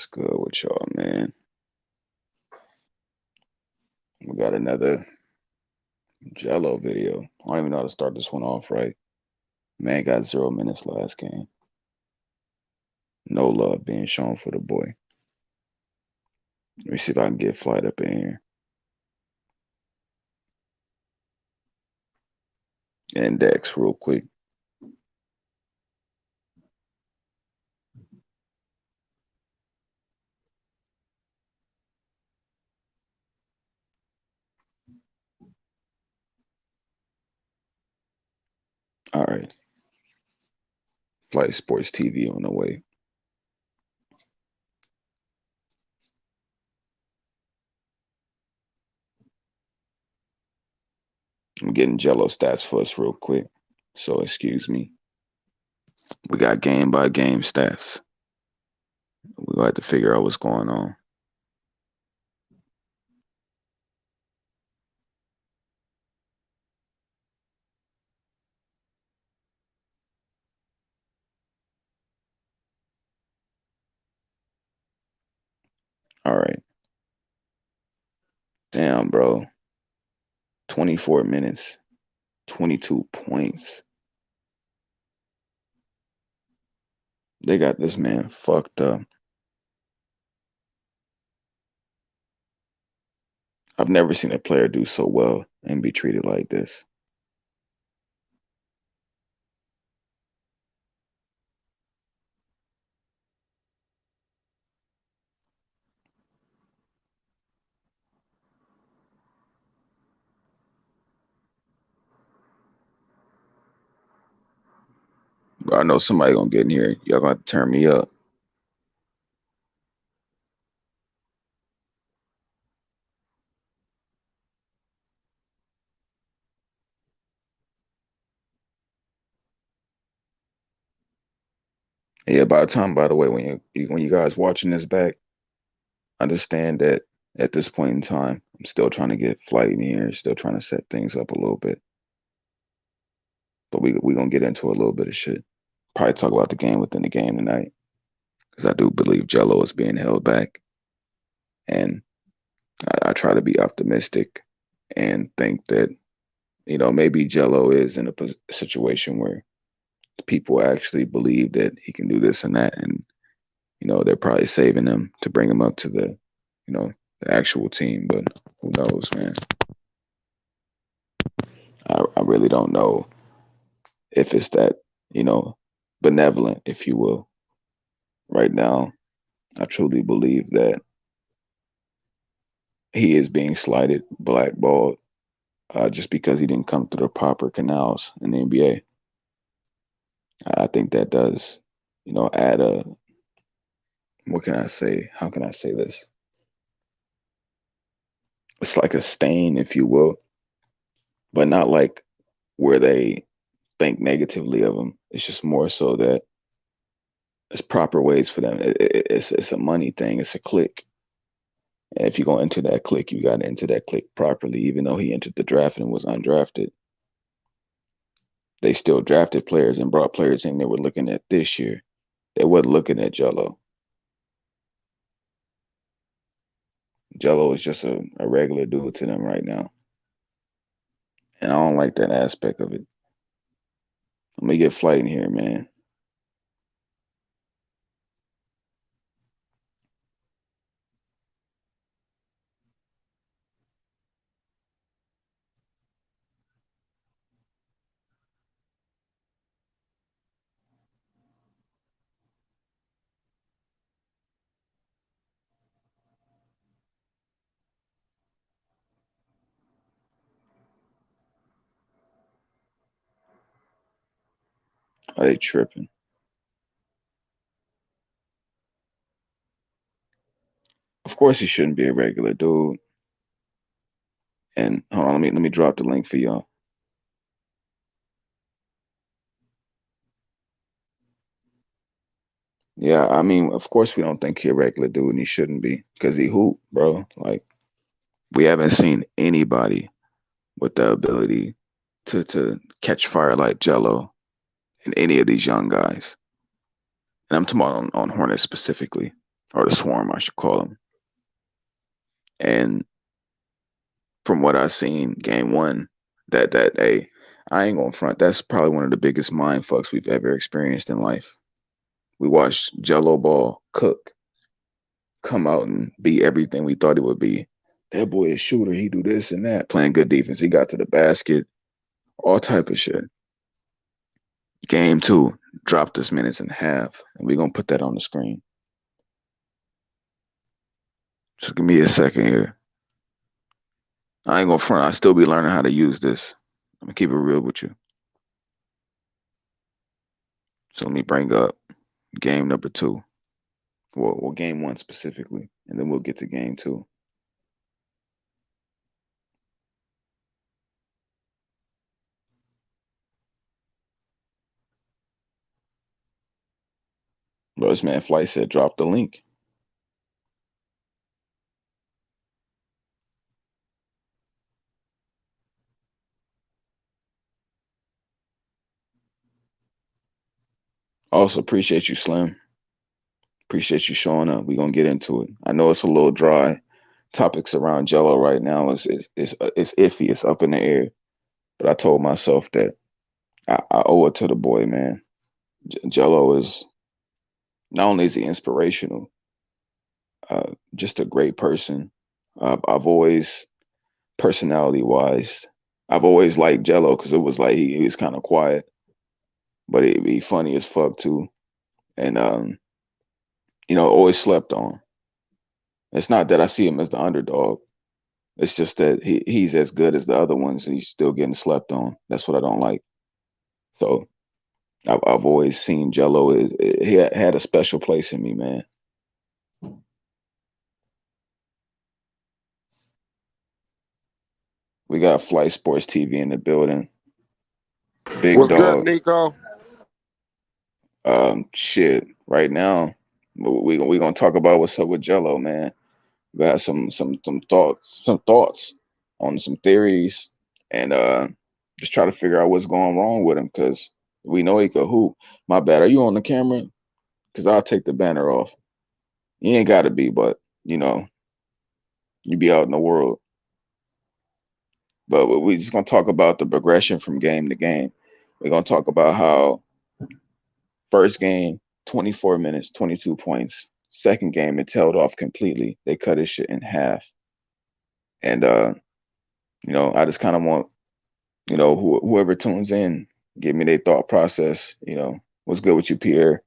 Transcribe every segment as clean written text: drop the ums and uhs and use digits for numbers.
What's good with y'all, man? We got another Jello video. I don't even know how to start this one off right. Man got 0 minutes last game. No love being shown for the boy. Let me see if I can get Flight up in here. Index real quick. All right. Flight Sports TV on the way. I'm getting Jello stats for us real quick. So excuse me. We got game by game stats. We got to figure out what's going on. All right. Damn, bro. 24 minutes, 22 points. They got this man fucked up. I've never seen a player do so well and be treated like this. But I know somebody gonna get in here. Y'all gonna turn me up. Yeah, by the time, by the way, when you guys watching this back, understand that at this point in time, I'm still trying to get Flight in here, still trying to set things up a little bit. But we gonna get into a little bit of shit. Probably talk about the game within the game tonight. Because I do believe Jello is being held back. And I try to be optimistic and think that, maybe Jello is in a situation where people actually believe that he can do this and that. And, they're probably saving him to bring him up to the actual team. But who knows, man? I really don't know if it's that, you know, benevolent, if you will. Right now, I truly believe that he is being slighted, blackballed, just because he didn't come through the proper canals in the NBA. I think that does, add what can I say? How can I say this? It's like a stain, if you will, but not like where they think negatively of him. It's just more so that it's proper ways for them. It's a money thing. It's a click. And if you're going to enter that click, you got to enter that click properly. Even though he entered the draft and was undrafted, they still drafted players and brought players in they were looking at this year. They wasn't looking at Jello. Jello is just a regular dude to them right now. And I don't like that aspect of it. Let me get Flight in here, man. Are they tripping? Of course he shouldn't be a regular dude. And hold on, let me drop the link for y'all. Yeah, I mean, of course we don't think he a regular dude and he shouldn't be because he hoop, bro. Like we haven't seen anybody with the ability to catch fire like Jello in any of these young guys. And I'm talking about on Hornets specifically. or the swarm, I should call them. And from what I seen, game one, that hey, I ain't gonna front. That's probably one of the biggest mind fucks we've ever experienced in life. We watched Jello Ball cook, come out and be everything we thought he would be. That boy is shooter. He do this and that, playing good defense. He got to the basket, all type of shit. Game two, dropped us minutes in half, and we gonna put that on the screen. So give me a second here. I ain't gonna front. I still be learning how to use this. I'm gonna keep it real with you. So let me bring up game number two. Well, game one specifically, and then we'll get to game two. Bro, this man Flight said drop the link. Also appreciate you, Slim. Appreciate you showing up. We're gonna get into it. I know it's a little dry. Topics around Jello right now is iffy. It's up in the air. But I told myself that I owe it to the boy, man. Jello is not only is he inspirational, just a great person. I've always, personality wise, I've always liked Jello because it was like he was kind of quiet, but he'd be funny as fuck too, and always slept on. It's not that I see him as the underdog. It's just that he's as good as the other ones, and he's still getting slept on. That's what I don't like. So I've always seen Jello is he had a special place in me, man. We got Flight Sports TV in the building. Big What's good, dog. Nico? Shit. Right now, we gonna talk about what's up with Jello, man. We got some thoughts on some theories, and just try to figure out what's going wrong with him because we know he could hoop. My bad. Are you on the camera? Because I'll take the banner off. You ain't got to be, but you be out in the world. But we just gonna talk about the progression from game to game. We're gonna talk about how first game, 24 minutes, 22 points. Second game, it tailed off completely. They cut his shit in half. And I just kind of want, whoever tunes in, give me their thought process. What's good with you, Pierre?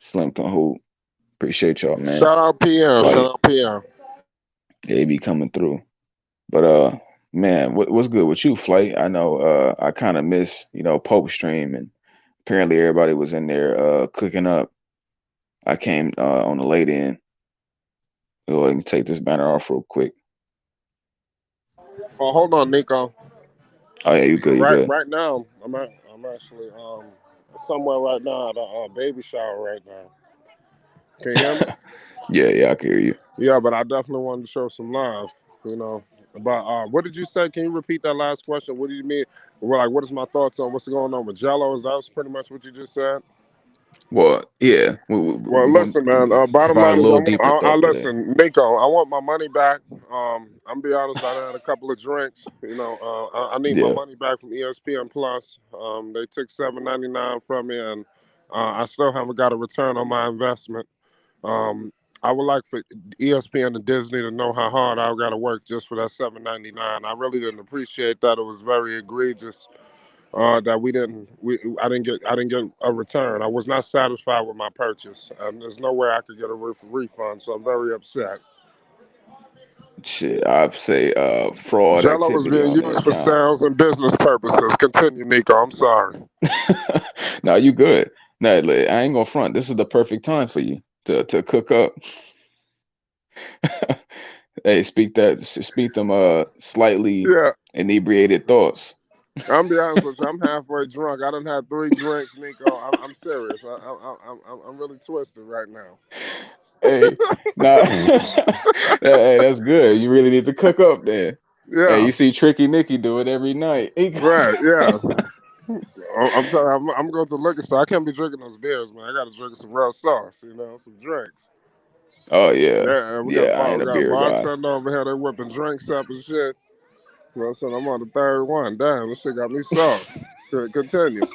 Slim can hoop. Appreciate y'all, man. Shout out PM. Shout Flight, out PM. they be coming through. But man, what's good with you, Flight? I know I kind of miss, Pope stream, and apparently everybody was in there cooking up. I came on the late end. Go ahead and take this banner off real quick. Oh, hold on, Nico. Oh yeah, you good, you Right, good. right now, I'm actually somewhere right now at a baby shower right now. Can you hear me? Yeah, yeah, I can hear you. Yeah, but I definitely wanted to show some love. You know, but what did you say? Can you repeat that last question? What do you mean? Well, like, what is my thoughts on what's going on with Jello? Is that pretty much what you just said? Well, yeah, Well, we're gonna listen, man. Bottom provide a line is, little deeper I thought today. listen, Nico. I want my money back. I'm be honest. I had a couple of drinks. I need my Yeah, money back from ESPN Plus. They took $7.99 from me, and I still haven't got a return on my investment. Um, I would like for ESPN and Disney to know how hard I got to work just for that $7.99. I really didn't appreciate that. It was very egregious that I didn't get a return. I was not satisfied with my purchase. There's no way I could get a refund, so I'm very upset. shit, I'd say fraud Jello was activity being on the used for account. sales and business purposes. Continue, Nico. I'm sorry. Now you good. Now I ain't gonna front. This is the perfect time for you to cook up. Hey, speak them slightly Yeah, inebriated thoughts. I'm be honest with you. I'm halfway drunk. I done had 3 drinks, Nico. I'm serious. I'm really twisted right now. Hey, nah, hey, that's good. You really need to cook up then. Hey, Yeah, you see Tricky Nicky do it every night. right. Yeah. I'm telling. I'm going to the liquor store. I can't be drinking those beers, man. I got to drink some real sauce. Some drinks. Oh yeah, Yeah, we yeah. I ain't we a got a beer guy. bartender over here. They whipping drinks up and shit. You know what I'm saying? I'm on the third one. Damn, this shit got me sauce. Continue.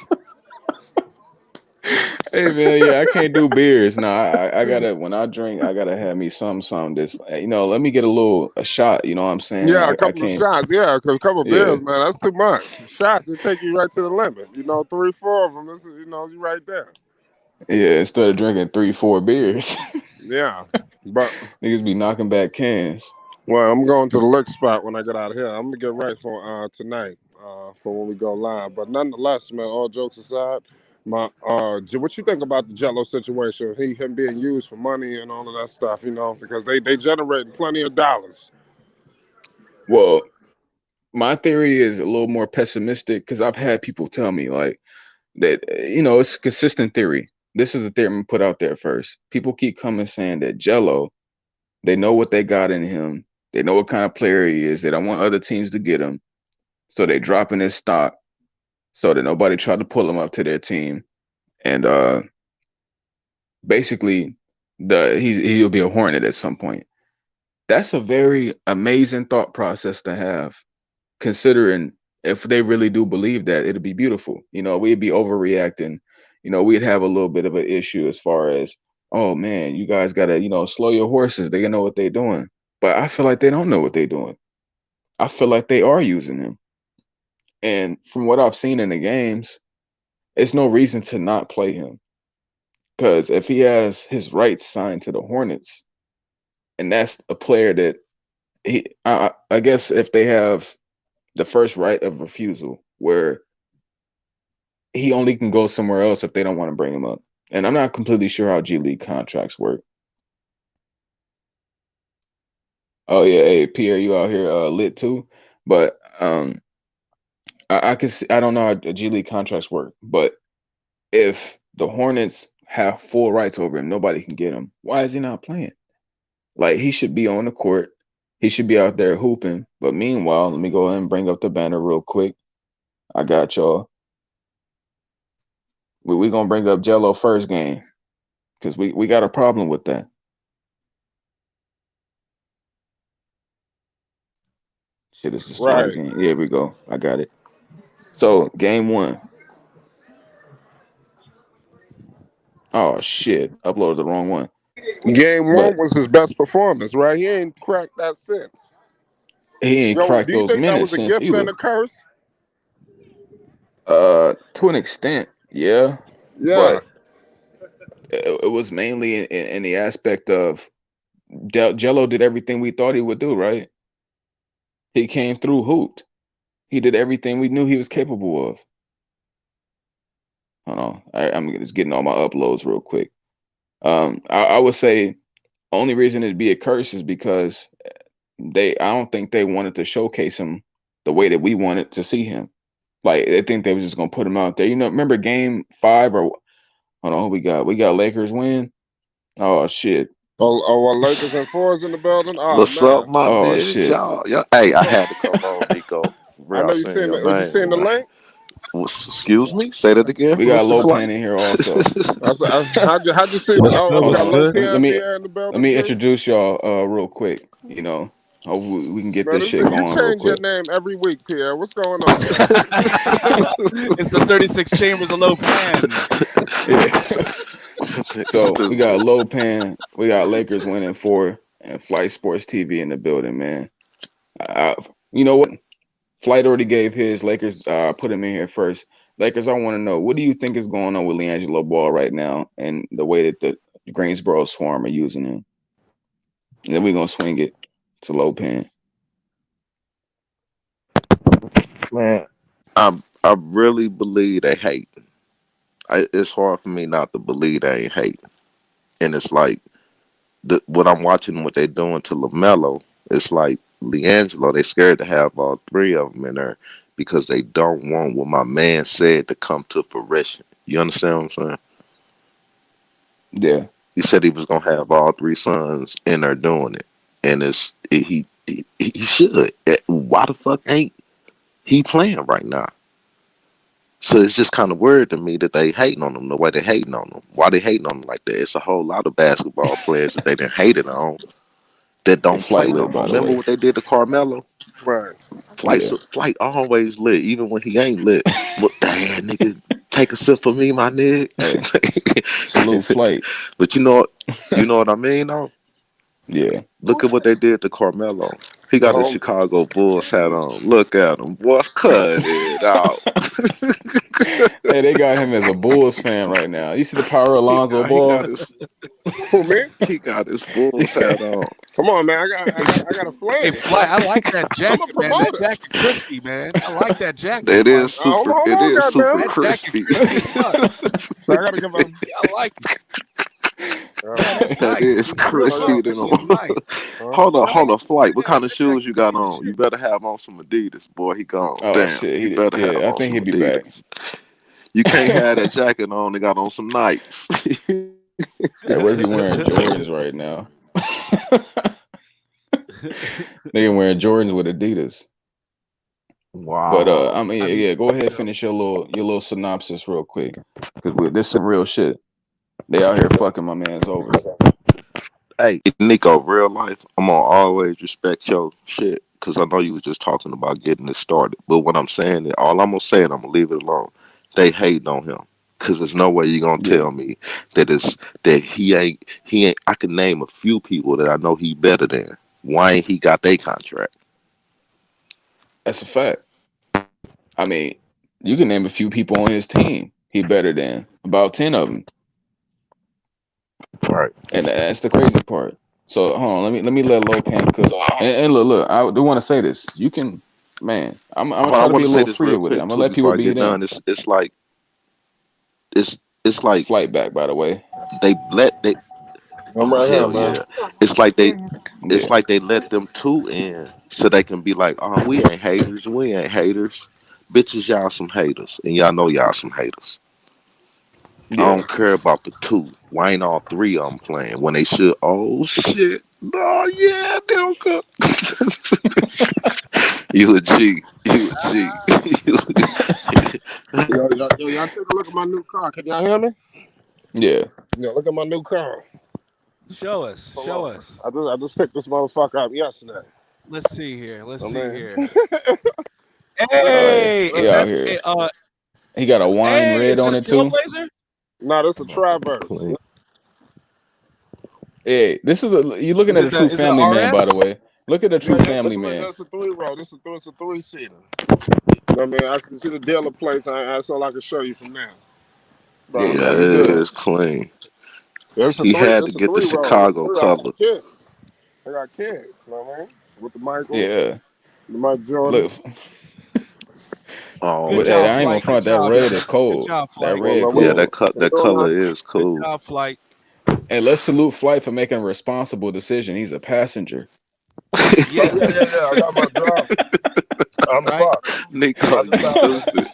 Hey man, yeah, I can't do beers. No, I gotta when I drink, I gotta have me some this. Let me get a shot. You know what I'm saying? Yeah, a I couple of can't. shots. Yeah, cause a couple of Yeah, beers, man, that's too much. Shots, it take you right to the limit. You know, three, four of them. This is, you right there. yeah. Instead of drinking 3, 4 beers, Yeah, but niggas be knocking back cans. well, I'm going to the lick spot when I get out of here. I'm gonna get right for tonight, for when we go live. But nonetheless, man, all jokes aside, what you think about the Jello situation? Him being used for money and all of that stuff, because they generating plenty of dollars. Well, my theory is a little more pessimistic because I've had people tell me like that. It's a consistent theory. This is the theory I'm gonna put out there first. People keep coming saying that Jello, they know what they got in him. They know what kind of player he is. They don't want other teams to get him, so they dropping his stock so that nobody tried to pull him up to their team. And basically, he'll be a Hornet at some point. That's a very amazing thought process to have, considering if they really do believe that, it'd be beautiful. We'd be overreacting. We'd have a little bit of an issue as far as, oh man, you guys gotta, slow your horses. They know what they're doing. But I feel like they don't know what they're doing. I feel like they are using him. And from what I've seen in the games, it's no reason to not play him. Because if he has his rights signed to the Hornets, and that's a player that I guess if they have the first right of refusal, where he only can go somewhere else if they don't want to bring him up. And I'm not completely sure how G League contracts work. Oh yeah, hey Pierre, you out here lit too, but I can see, I don't know how G League contracts work, but if the Hornets have full rights over him, nobody can get him. Why is he not playing? Like he should be on the court. He should be out there hooping. But meanwhile, let me go ahead and bring up the banner real quick. I got y'all. We gonna bring up Jello first game because we got a problem with that. Shit, is the start Right. game. Here we go. I got it. So game one. Oh shit, uploaded the wrong one. Game one But was his best performance, right? He ain't cracked that since. he ain't Yo, cracked do you those think that minutes was a since gift and either. a curse? To an extent, yeah. Yeah. But it was mainly in the aspect of Jello did everything we thought he would do, right? He came through hooped. He did everything we knew he was capable of. Hold on. I'm just getting all my uploads real quick. I would say only reason it'd be a curse is because I don't think they wanted to showcase him the way that we wanted to see him. Like they think they was just gonna put him out there. Remember game 5 or hold on, we got Lakers win. Oh shit. Well, Lakers and fours in the building. Oh What's up, man, my Oh niggas? shit. Y'all. Hey, I had to come on, Nico. For I real, I know you seen seen. your Was you name, seeing the man. link? Excuse me? Say that again, We got Mr. low pan Flight. in here also. How'd you see? What's good? Oh, we Hold What's got on. Low good? Pierre in the Let building me too. introduce y'all real quick. Hope we can get Man, this shit you going real change your quick. name every week, Pierre. What's going on? It's the 36 chambers of low pan. Yeah. So we got Stupid. low pan, we got Lakers winning 4, and Flight Sports TV in the building, man. You know what? Flight already gave his Lakers. Put him in here first. Lakers, I want to know, what do you think is going on with LiAngelo Ball right now, and the way that the Greensboro Swarm are using him? And then we're gonna swing it to low pan. Man, I really believe they hate. It's hard for me not to believe they ain't hate. And it's like what I'm watching, what they doing to Lamelo. It's like LiAngelo. They scared to have all three of them in there because they don't want what my man said to come to fruition. You understand what I'm saying? Yeah, He said he was gonna have all three sons in there doing it, and he should. Why the fuck ain't he playing right now? So it's just kind of weird to me that they hating on them the way they hating on them. Why they hating on them like that? It's a whole lot of basketball players that they done hated on that Hey, don't flight play no lit, more. by the Remember way. what they did to Carmelo? Right. Yeah. Flight always lit, even when he ain't lit. What damn nigga, take a sip for me, my nigga. Hey, salute flight. But you know what I mean though? Yeah. Look at what they did to Carmelo. He got his Um, Chicago Bulls hat on. Look at him. Boys, cut it out. Hey, they got him as a Bulls fan right now. You see the power of he Alonzo got he got Ball? his who me? he got his Bulls hat on. Come on, man. I got a Hey, flag. Fly, I like that I'm a jacket, man. That promoter. jacket crispy, man. I like that jacket, Fly. Hold It on, is super goddamn it. That jacket crispy. crispy as fuck. So I gotta give a. I like it. Yeah, that's That nice. is It's real So crispy yeah. than superficial. It's nice. hold Right? on, flight. What Yeah, kind of that jacket shoes you got crispy as on? You shit. better have on some Adidas, boy. He gone. Oh Damn, shit, you he did. better have Yeah, I on think some he'll be back. Adidas. You can't have that jacket on. They got on some Nikes. Hey, what if you wearing Jordans right now? They wearing Jordans with Adidas. But Wow. I mean, I yeah, mean, yeah, go ahead, you know, finish your little synopsis real quick, because this some real shit. They out here fucking my man's over. Hey, Nico, real life, I'm gonna always respect your shit because I know you was just talking about getting this started. But what I'm saying is, all I'm gonna say, and I'm gonna leave it alone. They hating on him because there's no way you're gonna Yeah, tell me that he ain't. I can name a few people that I know he better than. Why ain't he got their contract? that's a fact. I mean, you can name a few people on his team. He better than about 10 of them, Right. and that's the crazy part. So hold on, let me let Low Pan cook. And look, I do want to say this. You can, man. I'm gonna Hold on, try I to be want a to say little this real freer with it. quick I'm gonna too let before people I be get them. done. It's like Flight back, by the way. they let they. I'm Oh right here, hell man. yeah! It's like they it's Yeah, like they let them two in so they can be like, oh, we ain't haters, we ain't haters. Bitches, y'all some haters. And y'all know y'all some haters. I yeah. don't care about the two. Why ain't all three of them playing when they should? Oh, shit. Oh, yeah, they'll go. You a G. You a G. You Y'all take a look at my new car. Can y'all hear me? Yeah. Yeah, look at my new car. show us. Hold Show on. us. I just picked this motherfucker up yesterday. Let's see here. Let's I see mean, here. look, Yeah. Hey, He is look. out that here. hey, He got a wine hey, red is that on a it too. Trailblazer? No, this a I'm about to Traverse. play. Hey, this is you looking Is at it a true the family man, by the RS? way. Look at a Yeah, true yeah, family man. it's a three row. It's a three seater. I mean, I can see the dealer plates. That's all I can show you from now. But I Yeah, Yeah, no, mean, you it good. is clean. it's a He three. had to It's a get the three row. It's a Chicago three. I color. got kids. I got kids. You know what I mean? With the Michael, Yeah. the Mike Jordan. Look, Oh, Good but job, I ain't man. gonna Flight. Good front. That job, red man. is Good cold. job, That Flight. red Yeah, cold. We that doing color that. is Good cool. job, Flight. And let's salute Flight for making a responsible decision. He's a passenger. Oh yeah, Yes. yeah, yeah. I got my driver. I'm Right. fucked. Nico, I you decided. stupid.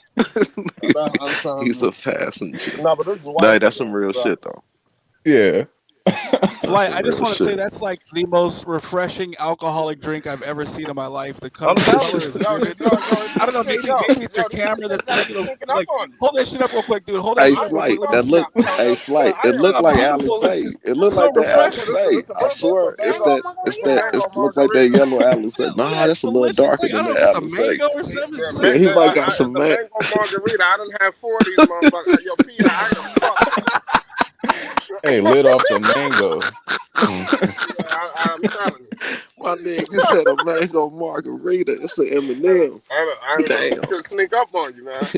I'm trying He's a to. passenger. No, but this is the Nah, wife that's some doing real the driving. shit though. Yeah. That's Flight, some I just real want to say shit. that's like the most refreshing alcoholic drink I've ever seen in my life. I'm The telling color you, is yo, vivid. this I don't know, shit, maybe it's your this camera shit that's gotta making be those sneaking up like on you. hold that shit up real quick, dude. Hold that Hey, shit up real quick. flight. Let me That see. look. Hey, flight. I It ain't looked gonna like lie. Alice Beautiful. It's Say. just It looked so like that Alice refreshing. Say. I This is swear, a mango. It's a It mango looked like that margarita. yellow Alice Say. Look at Nah, that that's a little delicious, darker like I than don't know the if it's a Alice Say. mango or something. It's Yeah, he might got It's some a man. mango margarita. I done had four of these motherfuckers. Yo, Peter, I ain't a fuck with it. Hey, lit off the mango. I'm telling you. My nigga said a mango margarita. It's an M&M. I ain't gonna Damn. shit sneak up on you, man.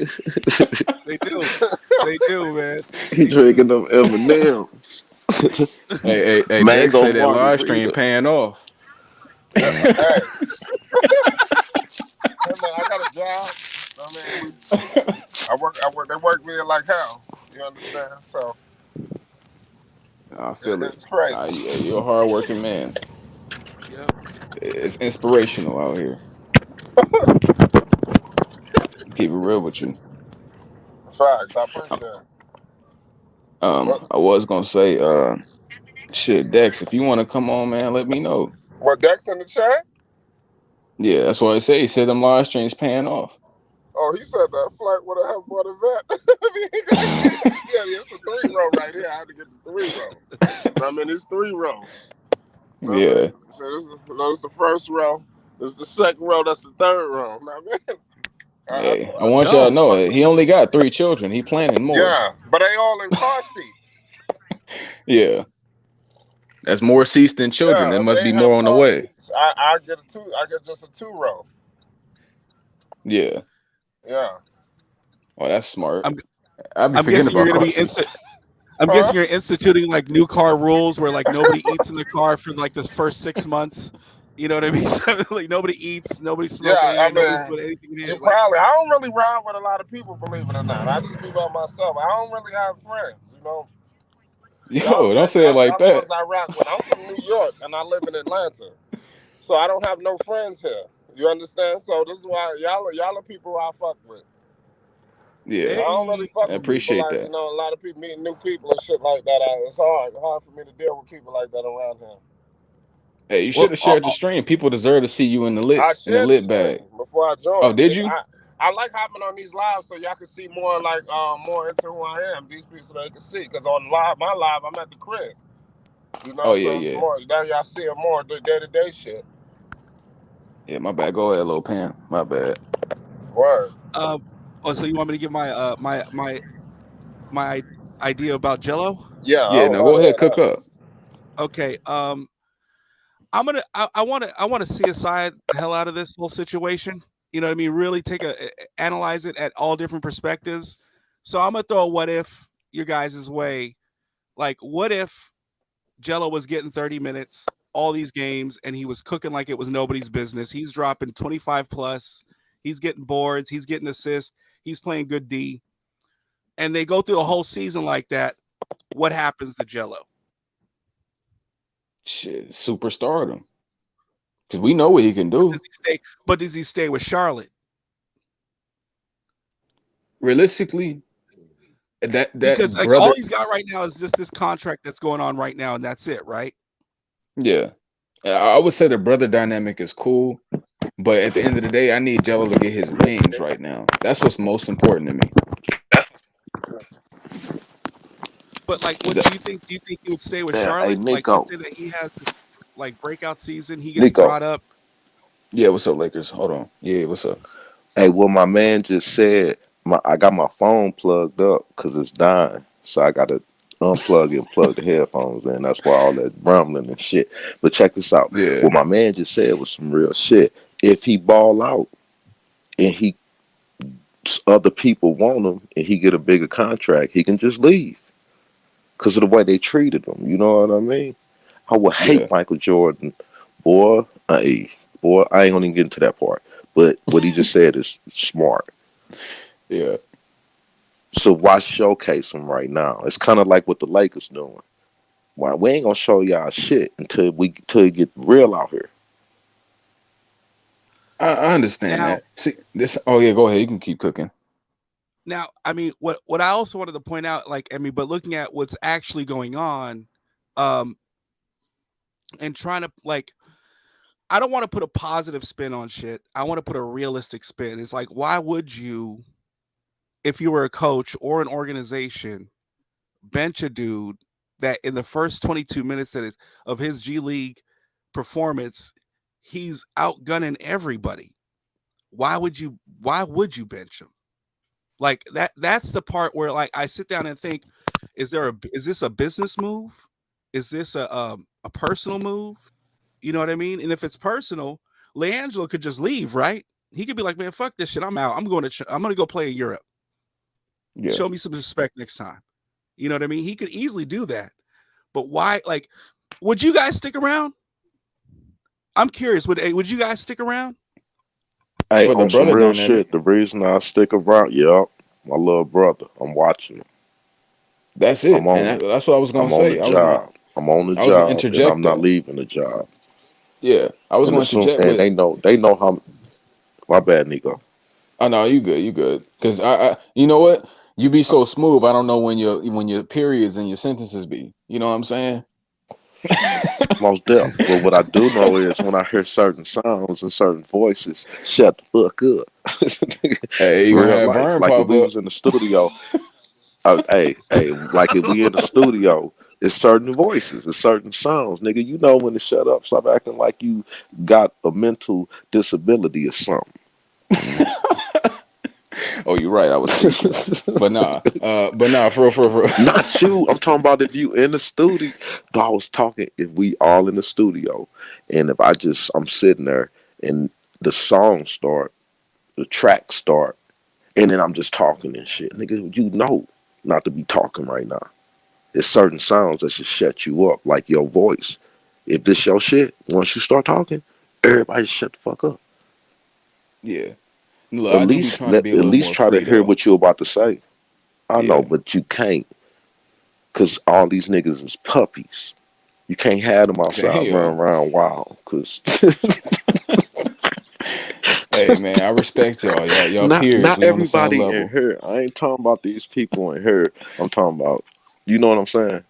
They do. They do, man. He They drinking do. them M&Ms. Hey, Dex Mango say that live stream margarita. paying off. Yeah, hey, hey, man, I got a job. I mean, they work me like hell. You understand? So I feel it. it's crazy. Yeah, you're a hardworking man. Yep. It's inspirational out here. Keep it real with you. Facts. I appreciate it. I was gonna say, shit, Dex, if you want to come on, man, let me know. What Dex in the chat? Yeah, that's what I say. He said them live streams paying off. Oh, he said that flight would have helped more than that. Yeah, it's a 3-row right here. I had to get the 3-row. I mean, it's 3 rows. I mean, Yeah. so this is the first row. This is the second row. That's the third row. I mean, Hey, I I want y'all to Yo, know it. He only got 3 children. He planning more. yeah, but they all in car seats. Yeah. That's more seats than children. There Yeah, if must they be ain't have more on the car way. seats, I get a 2. I get just a 2-row. Yeah. Yeah. Oh, that's smart. I'm I'd be I'm forgetting guessing you're about gonna car be seats. I'm Huh? guessing you're instituting like new car rules where like nobody eats in the car for like the first 6 months. You know what I mean? So, like nobody eats, nobody's smoking Yeah, in I here, nobody's mean, doing anything in you here. Like, probably. I don't really ride with a lot of people, believe it or not. I just be by myself. I don't really have friends, you know. Yo, don't say it like Y'all the that. ones I rock with. I'm from New York and I live in Atlanta, so I don't have no friends here. You understand? So this is why y'all are people I fuck with. I Yeah, don't really hey, I fuck with people appreciate like that. a lot of people meeting new people and shit like that. It's hard for me to deal with people like that around here. Hey, you should well, have shared the stream. People deserve to see you I in the shared the lit bag. screen before I Oh, joined. did you? I like hopping on these lives so y'all can see more more into who I am. These people so they can see because on my live I'm at the crib. You know, Oh yeah, so it's yeah. more now y'all see more the day to day shit. Yeah, my bad. Go ahead, little Pam. My bad. Word. um, oh, so you want me to give my my idea about Jello? Yeah, Yeah, I now go want to ahead, hear cook that. up. Okay. I want to CSI the hell out of this whole situation. You know what I mean? Really analyze it at all different perspectives. So I'm gonna throw a what if your guys' way. Like, what if Jello was getting 30 minutes all these games and he was cooking like it was nobody's business? He's dropping 25 plus. He's getting boards. He's getting assists. He's playing good D. And they go through a whole season like that. What happens to Jello? Shit, superstardom. Because we know what he can But does do. he stay? But does he stay with Charlotte? Realistically, that Because like all brother, he's got right now is just this contract that's going on right now, and that's it, right? yeah. I would say the brother dynamic is cool, but at the end of the day, I need Jello to get his wings right now. That's what's most important to me. But like, what That- do you think? Do you think he would stay with Damn, hey Charlotte? Like, let's Nico, say that he has this like breakout season, he gets Nico. brought up. yeah, what's up, Lakers? Hold on. Yeah, what's up? Hey, what my man just said, I got my phone plugged up because it's dying, so I got to unplug and plug the headphones in. That's why all that rumbling and shit. But check this out. Yeah, What my man just said was some real shit. If he ball out and he other people want him and he get a bigger contract, he can just leave because of the way they treated him. You know what I mean? I would yeah, hate Michael Jordan, boy. Boy, I ain't gonna even get into that part. But what he just said is smart. yeah. So why showcase him right now? It's kind of like what the Lakers doing. Why we ain't gonna show y'all shit until it get real out here. I understand Now, that. See, this. Oh yeah, go ahead. You can keep cooking. now, I mean, what I also wanted to point out, like, I mean, but looking at what's actually going on, um, and trying to like, I don't want to put a positive spin on shit. I want to put a realistic spin. It's like, why would you, if you were a coach or an organization, bench a dude that in the first 22 minutes of his G League performance, he's outgunning everybody. Why would you bench him? Like that's the part where like I sit down and think, is this a business move? Is this a personal move? You know what I mean? And if it's personal, LiAngelo could just leave, right? He could be like, man, fuck this shit. I'm out. I'm going to go play in Europe. Yeah. Show me some respect next time. You know what I mean? He could easily do that. But why? Like, would you guys stick around? I'm curious. Would you guys stick around? Hey, For the on some brother real dynamic, shit, the reason I stick around, yup, my little brother. I'm watching him. that's I'm it, and on it. that's what I was gonna I'm on the say. job. I'm on the I was gonna job, and interject I'm not though. leaving the job. Yeah, I was And gonna assume, interject and with. they know how. My bad, Nico. Oh no, you good, you good. Because you know what? You be so smooth. I don't know when your periods and your sentences be. You know what I'm saying? Most deaf. But what I do know is when I hear certain sounds and certain voices, shut the fuck up. Hey, It's you gonna real have life. Vern Like if pop we up. was in the studio, like if we in the studio, it's certain voices, it's certain sounds, nigga. You know when to shut up. Stop acting like you got a mental disability or something. Oh, you're right. I was speaking, but nah, for real. Not you. I'm talking about if you in the studio. I was talking if we all in the studio, and if I'm sitting there and the song start, the track start, and then I'm just talking and shit, nigga. You know not to be talking right now. There's certain sounds that should shut you up, like your voice. If this your shit, once you start talking, everybody shut the fuck up. Yeah. Look, I do be trying to be a At little least more try to free hear though. what you're about to say. I know, Yeah. but you can't, cause all these niggas is puppies. You can't have them outside running Damn. around wild, cause Hey man, I respect y'all. Y'all peers. not We on the same everybody in level. here. I ain't talking about these people in here. I'm talking about, you know what I'm saying?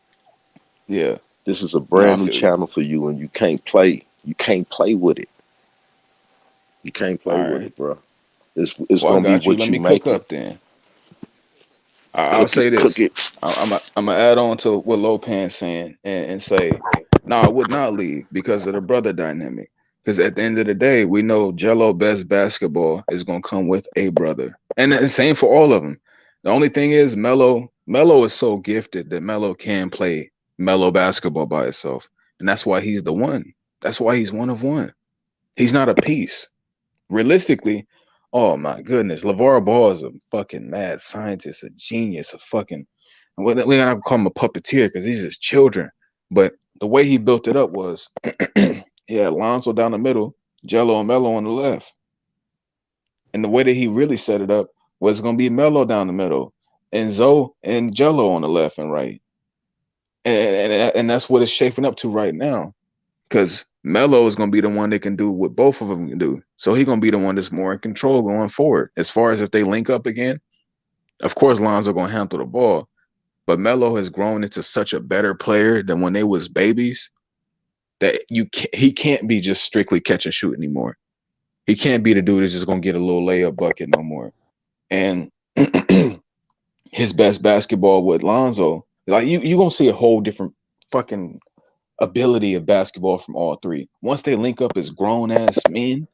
Yeah. This is a No, I brand new feel you. channel for you, and you can't play. You can't play with it. You can't All play with right. it, bro. It's Well, I gonna be got you. what Let you me cook make it. up then. I'll Cook say it, cook this. it. I'm gonna add on to what Lopan's saying and say, no, I would not leave because of the brother dynamic. Because at the end of the day, we know Jello best basketball is gonna come with a brother, and the same for all of them. The only thing is, Melo is so gifted that Melo can play Melo basketball by itself, and that's why he's the one. That's why he's one of one. He's not a piece. Realistically, oh my goodness, LeVar Ball is a fucking mad scientist, a genius, a fucking. We're not gonna call him a puppeteer because these is children. But the way he built it up was, he had Lonzo down the middle, Jello and Melo on the left, and the way that he really set it up was gonna be Melo down the middle, and Zoe and Jello on the left and right, and that's what it's shaping up to right now because Melo is going to be the one that can do what both of them can do. So he's going to be the one that's more in control going forward. As far as if they link up again, of course Lonzo going to handle the ball, but Melo has grown into such a better player than when they was babies that he can't be just strictly catch and shoot anymore. He can't be the dude that's just going to get a little layup bucket no more. And his best basketball with Lonzo, like you going to see a whole different fucking ability of basketball from all three. Once they link up as grown ass men,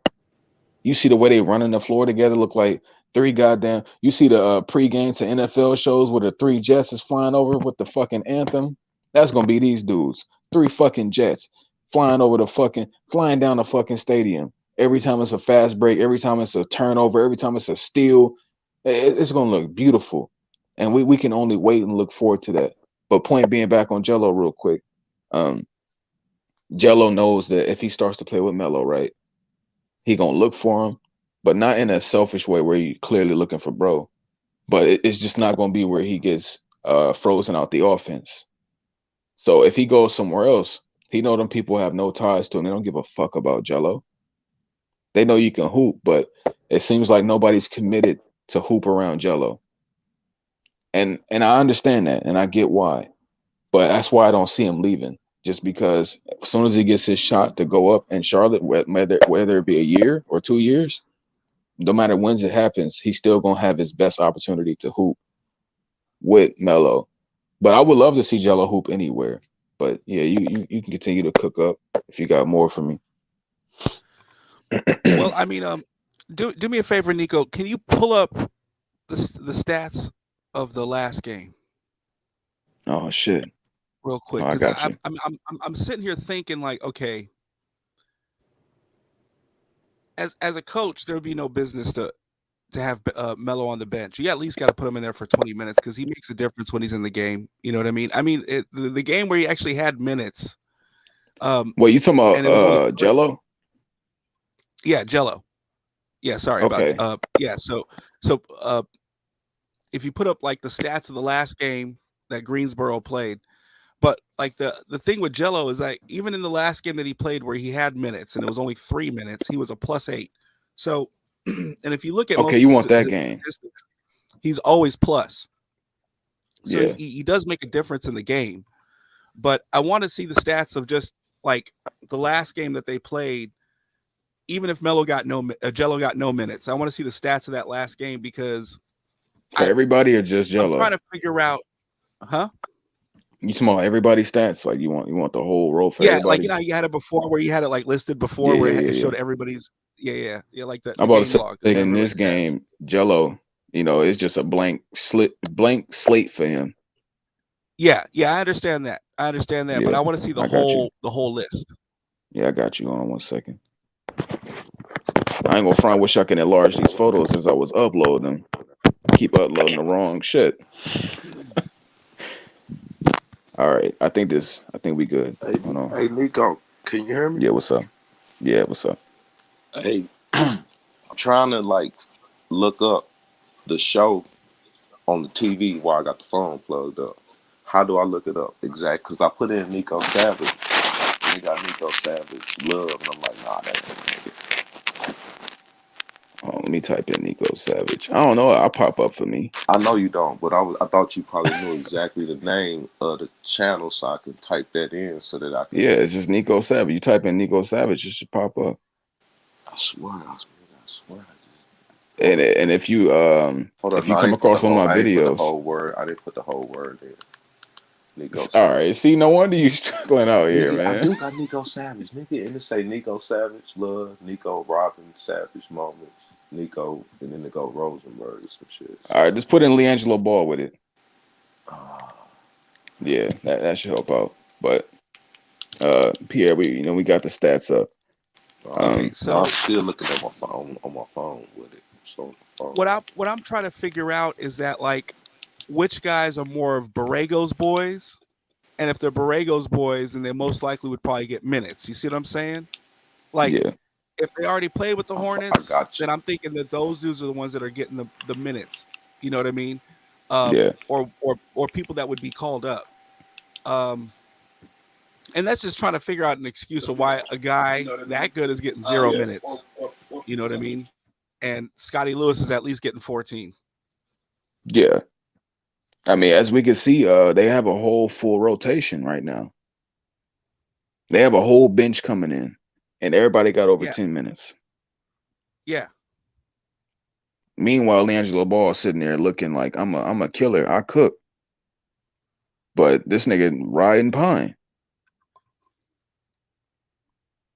you see the way they running the floor together, look like three goddamn. You see the pregame to NFL shows where the three jets is flying over with the fucking anthem. That's gonna be these dudes. Three fucking jets flying over the fucking flying down the fucking stadium. Every time it's a fast break, every time it's a turnover, every time it's a steal, it's gonna look beautiful. And we can only wait and look forward to that. But point being back on Jello real quick. Um, Jello knows that if he starts to play with Melo, right, he gonna look for him, but not in a selfish way where he clearly looking for bro. But it's just not gonna be where he gets frozen out the offense. So if he goes somewhere else, he know them people have no ties to him. They don't give a fuck about Jello. They know you can hoop, but it seems like nobody's committed to hoop around Jello. And I understand that, and I get why. But that's why I don't see him leaving. Just because as soon as he gets his shot to go up in Charlotte, whether it be a year or 2 years, no matter when it happens, he's still gonna have his best opportunity to hoop with Melo. But I would love to see Jello hoop anywhere. But yeah, you can continue to cook up if you got more for me. Well, I mean, do me a favor, Nico. Can you pull up the stats of the last game Oh shit. real Oh, quick? I Because got you. I'm sitting here thinking like, okay, as a coach, there would be no business to have Melo on the bench. You at least got to put him in there for 20 minutes because he makes a difference when he's in the game. You know what I mean? I mean, the game where he actually had minutes, Wait, you talking about and it was only Jello? yeah, Jello. Yeah, sorry about Okay. yeah. So if you put up like the stats of the last game that Greensboro played, but like the thing with Jello is that even in the last game that he played where he had minutes and it was only 3 minutes, he was a +8. So, and if you look at Okay, most you of want that his game. statistics, he's always plus. So Yeah. he does make a difference in the game. But I want to see the stats of just like the last game that they played. even if Melo got Jello got no minutes. I want to see the stats of that last game because For everybody or just I'm trying Jello? to figure out, huh? You talking about everybody's stats? Like you want the whole row for Yeah, like everybody? you had it before where you had it like listed before Yeah, where yeah, yeah, it yeah. showed everybody's. Yeah, like I'm the about to game say log, in this everybody's stats. game, Jello, it's just a blank slate for him. Yeah, I understand that, but Yeah, I want to see I got you. the whole list. Yeah, I got you. Hold on 1 second. I ain't gonna front. Wish I can enlarge these photos as I was uploading them. Keep uploading the wrong shit. All right, I think we good. Hey, Hold on. hey, Nico, can you hear me? Yeah, what's up? Yeah, what's up? Hey, I'm trying to like look up the show on the TV while I got the phone plugged up. How do I look it up exact? Because I put in Nico Savage, and they got Nico Savage Love, and I'm like, nah, that ain't it. Oh, let me type in Nico Savage. I don't know. I'll pop up for me. I know you don't, but I thought you probably knew exactly the name of the channel, so I can type that in so that I can. Yeah, it's just Nico Savage. You type in Nico Savage, it should pop up. I swear. And Hold on, and hold on. if No, you I come didn't put the across one of whole. my I didn't put the videos, whole word. I didn't put the whole word in. Nico all Savage. right. See, no wonder you struggling out here, Nigga, I man. do got Nico Savage, nigga, and it say Nico Savage Love, Nico Robin Savage Moments, Nico, and then it go Rosenberg or some shit. All right, just put in LiAngelo Ball with it. Uh, Yeah, that should help out. But Pierre, we got the stats up. Okay, Um, I'm so still looking at my phone on my phone with it. So on the phone. what I'm trying to figure out is that like which guys are more of Borrego's boys, and if they're Borrego's boys, then they most likely would probably get minutes. You see what I'm saying? Like yeah, if they already played with the I Hornets, got then you. I'm thinking that those dudes are the ones that are getting the minutes. You know what I mean? yeah, Or people that would be called up. Um, and that's just trying to figure out an excuse of why a guy that good is getting 0 minutes. You know what I mean? And Scotty Lewis is at least getting 14. yeah. I mean, as we can see, they have a whole full rotation right now. They have a whole bench coming in, and everybody got over Yeah, 10 minutes. yeah. Meanwhile, LiAngelo Ball sitting there looking like I'm a killer. I cook, but this nigga riding pine.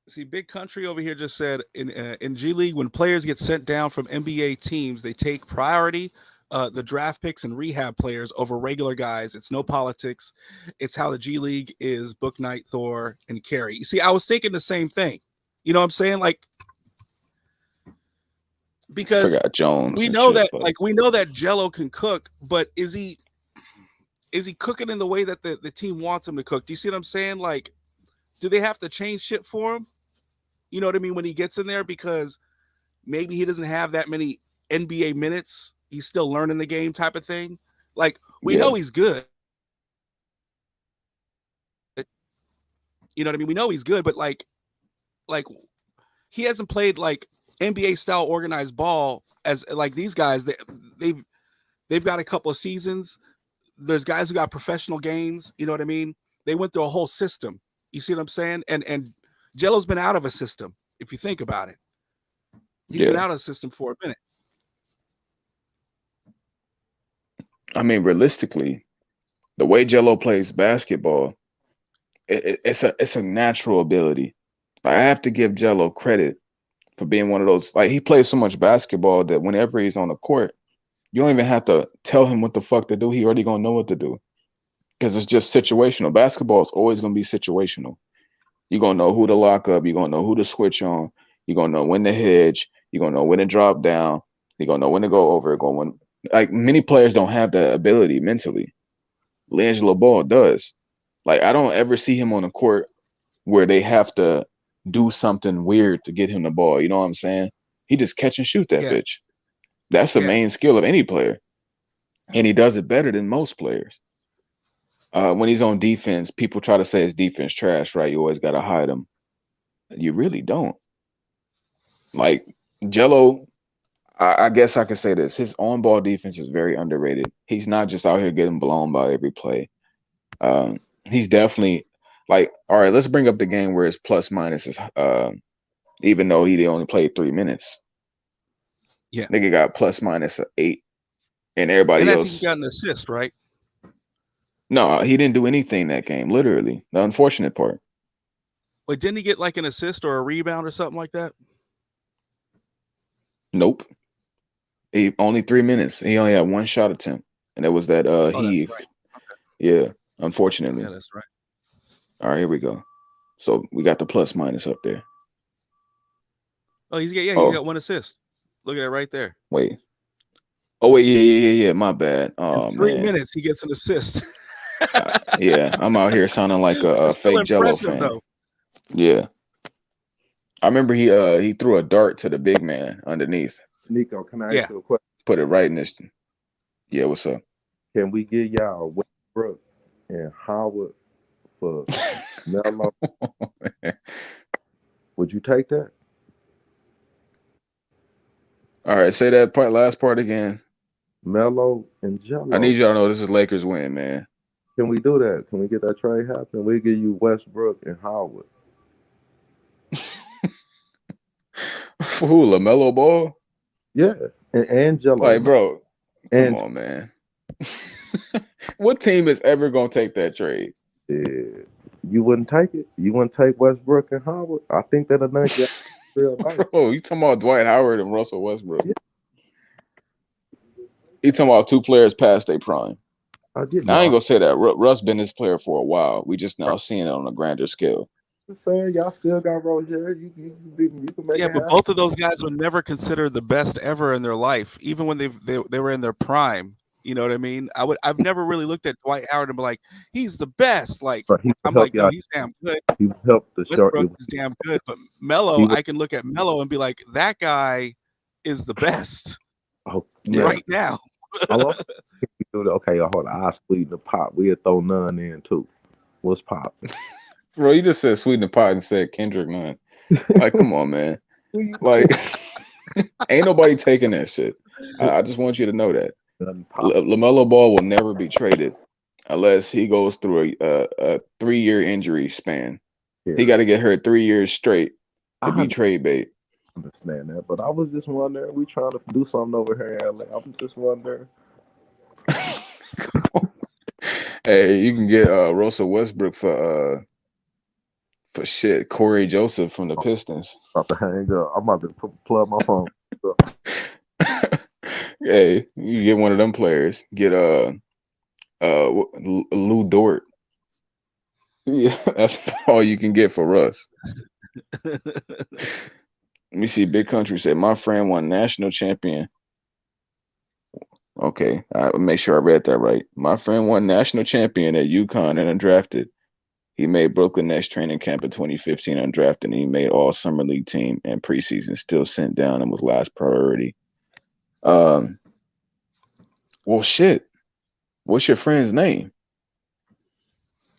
See, Big Country over here just said in G League, when players get sent down from NBA teams, they take priority the draft picks and rehab players over regular guys. It's no politics. It's how the G League is. Book Knight, Thor, and Carey. You see, I was thinking the same thing. You know what I'm saying? Like because Forgot Jones and shit. Like, we know that Jello can cook, but is he cooking in the way that the team wants him to cook? Do you see what I'm saying? Like, do they have to change shit for him? You know what I mean? When he gets in there, because maybe he doesn't have that many NBA minutes. He's still learning the game type of thing. Like, we yeah, know he's good. You know what I mean? We know he's good, but like he hasn't played like NBA style organized ball as like these guys. They've they've got a couple of seasons. There's guys who got professional games. You know what I mean? They went through a whole system. You see what I'm saying? And Jello's been out of a system. If you think about it, he's been yeah. out of the system for a minute. I mean, realistically, the way Jello plays basketball, it's a natural ability. Like, I have to give Jello credit for being one of those. Like, he plays so much basketball that whenever he's on the court, you don't even have to tell him what the fuck to do. He already gonna know what to do because it's just situational. Basketball is always gonna be situational. You're gonna know who to lock up. You're gonna know who to switch on. You're gonna know when to hedge. You're gonna know when to drop down. You're gonna know when to go over. Going when like many players don't have that ability mentally. LiAngelo Ball does. Like, I don't ever see him on the court where they have to do something weird to get him the ball. You know what I'm saying? He just catch and shoot that Yeah, bitch. That's the yeah, main skill of any player, and he does it better than most players. When he's on defense, people try to say his defense trash, right? You always got to hide him. You really don't. Like Jello, I guess I could say this: his on-ball defense is very underrated. He's not just out here getting blown by every play. He's definitely like, all right. Let's bring up the game where his plus minus is even though he only played 3 minutes. Yeah. Nigga got plus minus 8, and And everybody I think he else. got an assist, right? No, he didn't do anything that game. Literally, the unfortunate part. Wait, didn't he get like an assist or a rebound or something like that? Nope. He only 3 minutes. He only had one shot attempt, and it was that Oh, that's heave. right. Yeah, unfortunately. Yeah, that's right. All right, here we go. So we got the plus minus up there. Oh, he's he Oh, got one assist. Look at that right there. wait. Oh wait, yeah. My bad. In Oh 3 minutes, he gets an assist. yeah. I'm out here sounding like a It's still fake Jello impressive fan. though. Yeah, I remember he threw a dart to the big man underneath. Nico, can I Yeah. ask you a question? Put it right in this. Yeah, what's up? Can we give y'all Westbrook and Howard for Melo? Would you take that? All right, say that last part again. Melo and I Jello. need y'all to know this is Lakers win, man. Can we do that? Can we get that trade happen? We give you Westbrook and Howard. Who, LaMelo Ball? Yeah, and Jello. Like, bro, come And on, man. What team is ever gonna take that trade? you wouldn't take it. You wouldn't take Westbrook and Howard. I think that'll make you real nice. Bro, you talking about Dwight Howard and Russell Westbrook? Yeah. You talking about two players past their prime? I get Now, I ain't no. gonna say that. Russ been this player for a while. We just now seeing it on a grander scale. I'm saying y'all still got Rozier. You can make Yeah, it but happen. both of those guys were never considered the best ever in their life, even when they were in their prime. You know what I mean? I've never really looked at Dwight Howard and be like, he's the best. Like But he would I'm help like, no, y'all. he's damn good. He would help the short. Westbrook is damn good, but He Melo, would, I can look at Melo and be like, that guy is the best oh, Yeah. right now. I also think we do that. Okay, hold on. I sweeten the pot. We'll throw none in too. What's pop? Bro, you just said sweeten the pot and said Kendrick Nunn. Like, come on, man. Like, ain't nobody taking that shit. I just want you to know that. LaMelo Ball will never be traded unless he goes through a 3-year injury span. Yeah. He got to get hurt 3 years straight to be I trade bait. understand that, but I was just wondering. We trying to do something over here in LA. I was just wondering. Hey, you can get Russell Westbrook for shit. Corey Joseph from the Pistons. About to hang up. I'm about to plug my phone. Hey, you get one of them players. Get Lou Dort. Yeah, that's all you can get for Russ. Let me see. Big Country said, my friend won national champion. Okay, I make sure I read that right. My friend won national champion at UConn and undrafted. He made Brooklyn Nets training camp in 2015 undrafted, and he made all summer league team and preseason. Still sent down and was last priority. Well, shit. What's your friend's name?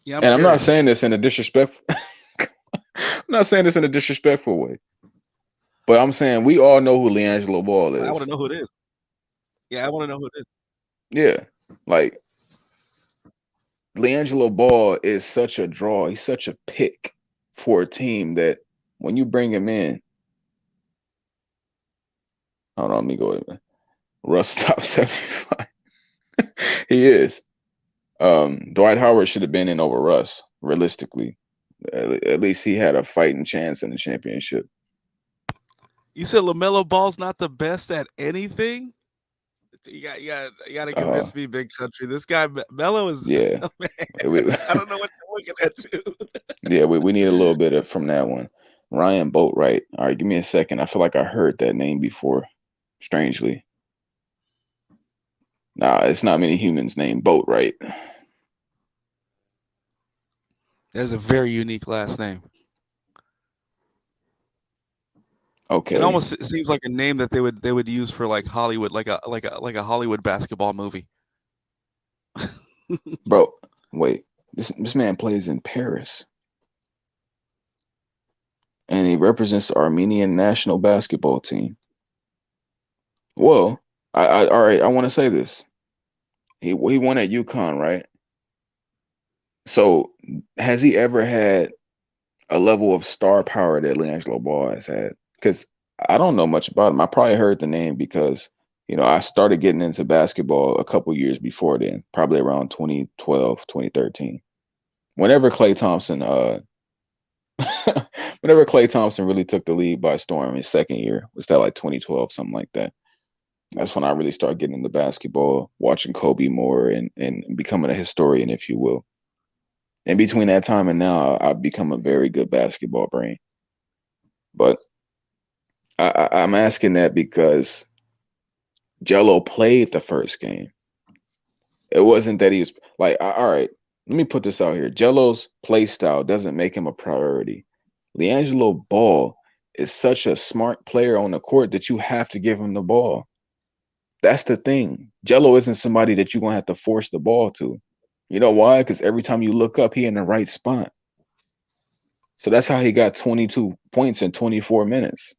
Yeah, I'm not saying this in a disrespectful. I'm not saying this in a disrespectful way, but I'm saying we all know who LiAngelo Ball is. I want to know who it is. Yeah, I want to know who it is. Yeah, like LiAngelo Ball is such a draw. He's such a pick for a team that when you bring him in, hold on, let me go ahead. Russ top 75. He is. Dwight Howard should have been in over Russ, realistically. At least he had a fighting chance in the championship. You said LaMelo Ball's not the best at anything? You got to convince me, Big Country. This guy Melo is. Yeah. Oh, I don't know what to look at that too. Yeah, we need a little bit of from that one. Ryan Boatwright. All right, give me a second. I feel like I heard that name before. Strangely. Nah, it's not many humans named Boatwright. That's a very unique last name. Okay. It almost seems like a name that they would use for like Hollywood, like a Hollywood basketball movie. Bro, wait. This man plays in Paris. And he represents the Armenian national basketball team. Well, all right, I want to say this. He won at UConn, right? So has he ever had a level of star power that LiAngelo Ball has had. Because I don't know much about him. I probably heard the name because I started getting into basketball a couple years before then, probably around 2012, 2013. Whenever Klay Thompson, whenever Klay Thompson really took the lead by storm his second year, was that like 2012, something like that. That's when I really started getting into basketball, watching Kobe more and becoming a historian, if you will. And between that time and now, I've become a very good basketball brain. But I'm asking that because Jello played the first game. It wasn't that he was like, all right, let me put this out here. Jello's play style doesn't make him a priority. LiAngelo Ball is such a smart player on the court that you have to give him the ball. That's the thing. Jello isn't somebody that you're gonna have to force the ball to. You know why? Because every time you look up, he in the right spot. So that's how he got 22 points in 24 minutes.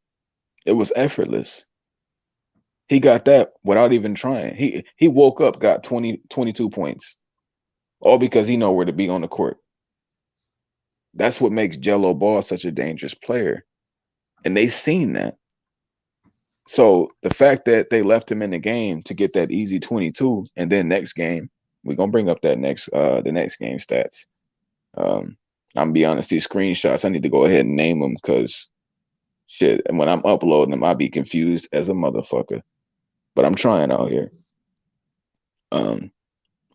It was effortless. He got that without even trying. He woke up, got 22 points, all because he know where to be on the court. That's what makes Jello Ball such a dangerous player, and they seen that. So the fact that they left him in the game to get that easy 22, and then next game we're gonna bring up that next the next game stats. Um, I'm gonna be honest, these screenshots I need to go ahead and name them because shit, and when I'm uploading them, I'll be confused as a motherfucker. But I'm trying out here. Um,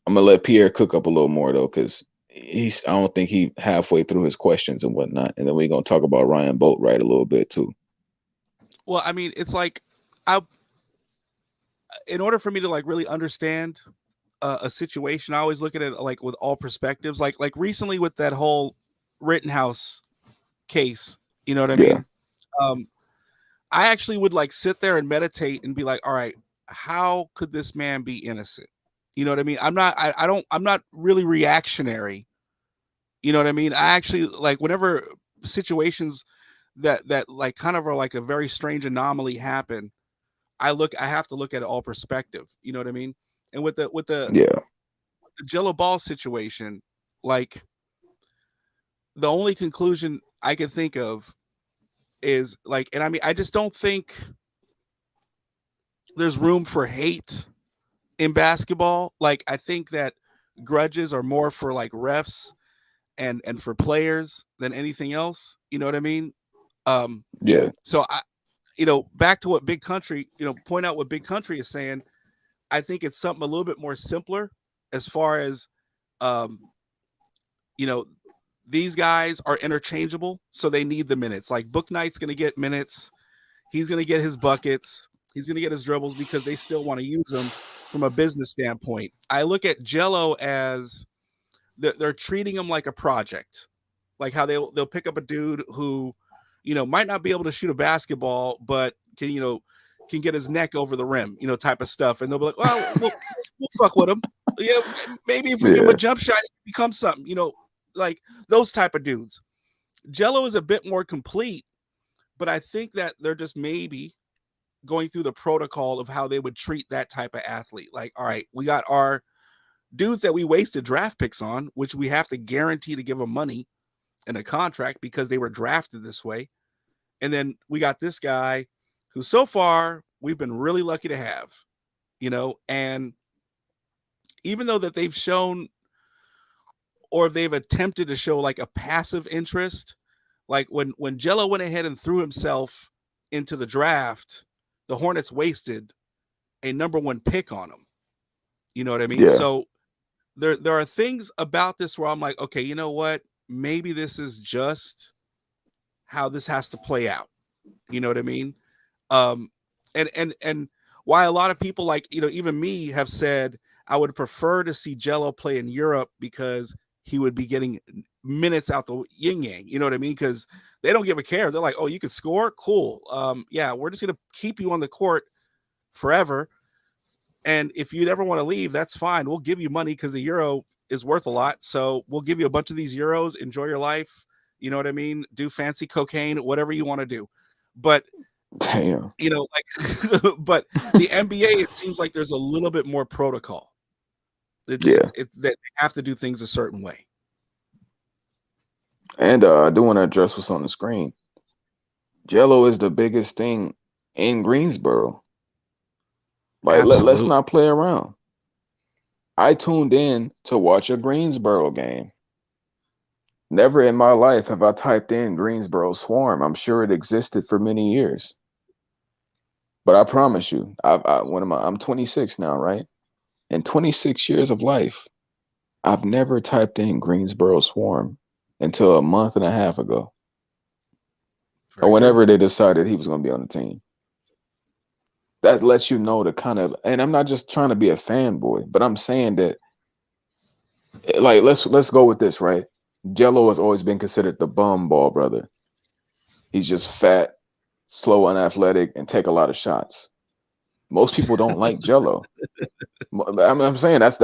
I'm gonna let Pierre cook up a little more though, because I don't think he halfway through his questions and whatnot. And then we're gonna talk about Ryan Boatwright a little bit too. Well, I mean, it's like I, in order for me to like really understand a situation, I always look at it like with all perspectives. Like recently with that whole Rittenhouse case, you know what I Yeah, mean? Um, I actually would like sit there and meditate and be like, all right, how could this man be innocent? You know what I mean? I'm not really reactionary. You know what I mean? I actually like whenever situations that like kind of are like a very strange anomaly happen, I have to look at it all perspective. You know what I mean? And yeah, the Jello Ball situation, like the only conclusion I can think of is like, and I mean, I just don't think there's room for hate in basketball. Like, I think that grudges are more for like refs and for players than anything else. You know what I mean? Um, yeah, so back to what Big Country, point out what Big Country is saying. I think it's something a little bit more simpler as far as, um, you know, these guys are interchangeable, so they need the minutes. Like Book Knight's going to get minutes. He's going to get his buckets. He's going to get his dribbles because they still want to use him from a business standpoint. I look at Jello as they're treating him like a project, like how they'll pick up a dude who, might not be able to shoot a basketball, but can get his neck over the rim, type of stuff, and they'll be like, well, we'll fuck with him. Yeah, maybe if we give him a yeah, jump shot, he can become something, like those type of dudes. Jello is a bit more complete, but I think that they're just maybe going through the protocol of how they would treat that type of athlete. Like, all right, we got our dudes that we wasted draft picks on, which we have to guarantee to give them money and a contract because they were drafted this way. And then we got this guy who so far we've been really lucky to have, and even though that they've shown or they've attempted to show like a passive interest, like when Jello went ahead and threw himself into the draft, the Hornets wasted a number one pick on him. You know what I mean? yeah, So there are things about this where I'm like, okay, you know what? Maybe this is just how this has to play out. You know what I mean? Um, and why a lot of people like, even me have said I would prefer to see Jello play in Europe because he would be getting minutes out the yin yang. You know what I mean? Because they don't give a care. They're like, oh, you can score, cool. Yeah, we're just gonna keep you on the court forever. And if you'd ever want to leave, that's fine. We'll give you money because the euro is worth a lot. So we'll give you a bunch of these euros. Enjoy your life. You know what I mean? Do fancy cocaine, whatever you want to do. But damn, like, but the NBA, it seems like there's a little bit more protocol. That yeah. they have to do things a certain way. And I do want to address what's on the screen. Jello is the biggest thing in Greensboro. Like, let's Absolutely. not play around. I tuned in to watch a Greensboro game. Never in my life have I typed in Greensboro Swarm. I'm sure it existed for many years, but I promise you, what am I? I'm 26 now, right? In 26 years of life, I've never typed in Greensboro Swarm until a month and a half ago, or Very true. whenever they decided he was going to be on the team. That lets you know the kind of, and I'm not just trying to be a fanboy, but I'm saying that, like, let's go with this, right? Jello has always been considered the bum ball brother. He's just fat, slow, unathletic, and take a lot of shots. Most people don't like Jello. I'm saying that's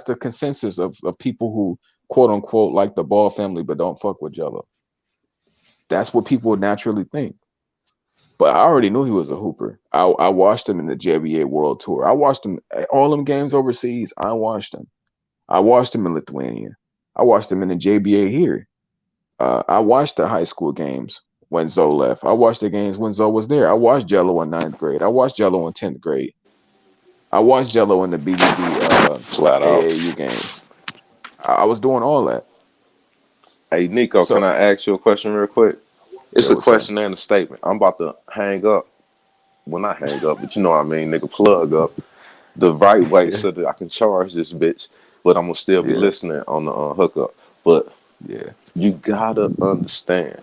the consensus of people who quote unquote like the Ball family but don't fuck with Jello. That's what people naturally think. But I already knew he was a hooper. I watched him in the JBA World Tour. I watched him all them games overseas. I watched him. I watched him in Lithuania. I watched him in the JBA here. I watched the high school games when Zoe left. I watched the games when Zoe was there. I watched Jello in ninth grade. I watched Jello in 10th grade. I watched Jello in the BBB Flat out. AAU games. I was doing all that. Hey Nico, can So I ask you a question real quick? yeah, It's a what's up? question and a statement. I'm about to hang up. Well, not hang up, but you know what I mean, nigga, plug up the right way Yeah, so that I can charge this bitch, but I'm gonna still be yeah, listening on the hookup. But yeah. you gotta understand.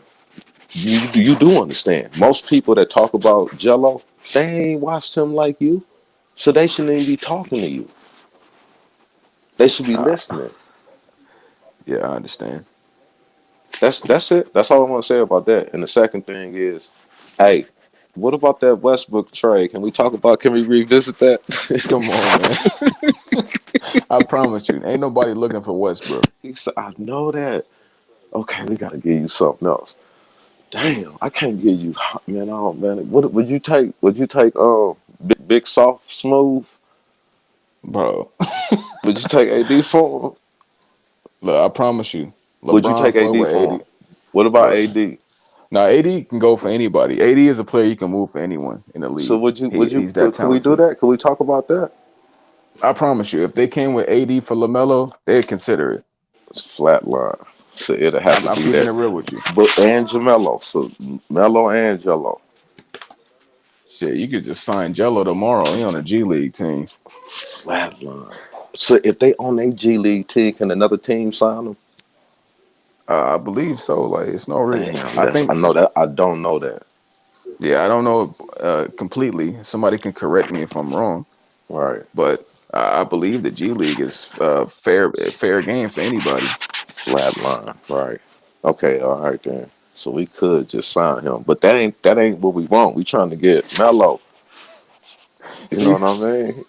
You do understand. Most people that talk about Jello, they ain't watched him like you, so they shouldn't even be talking to you. They should be Uh, listening. yeah, I understand. That's it. That's all I want to say about that. And the second thing is, hey, what about that Westbrook trade? Can we talk about? Can we revisit that? Come on, man. I promise you, ain't nobody looking for Westbrook. He said, I know that. Okay, we gotta give you something else. Damn, I can't give you, man. Oh man, what would you take? Would you take big soft smooth? Bro. Would you take AD for him? Look, I promise you, Would you LeBron take fuck AD with for him? 80. What about Look, AD? now AD can go for anybody. AD is a player you can move for anyone in the So league. would you? Would you? He's that Can we do talented. that? Can we talk about that? I promise you, if they came with AD for LaMelo, they'd consider it. It's flatline. So it'll have to I'm be keeping that. it real with you. But and Jamelo. So Melo and Jello. Shit, you could just sign Jello tomorrow. He on a G League team. Flatline. So if they on a G League team, can another team sign them? I believe so. Like it's no reason. Damn, I that's I think. know that I don't know that. Yeah, I don't know completely. Somebody can correct me if I'm wrong, Right. but I believe the G League is fair game for anybody. Flatline. Right. Okay, all right then. So we could just sign him. But that ain't what we want. We trying to get Melo. You know See, what I mean?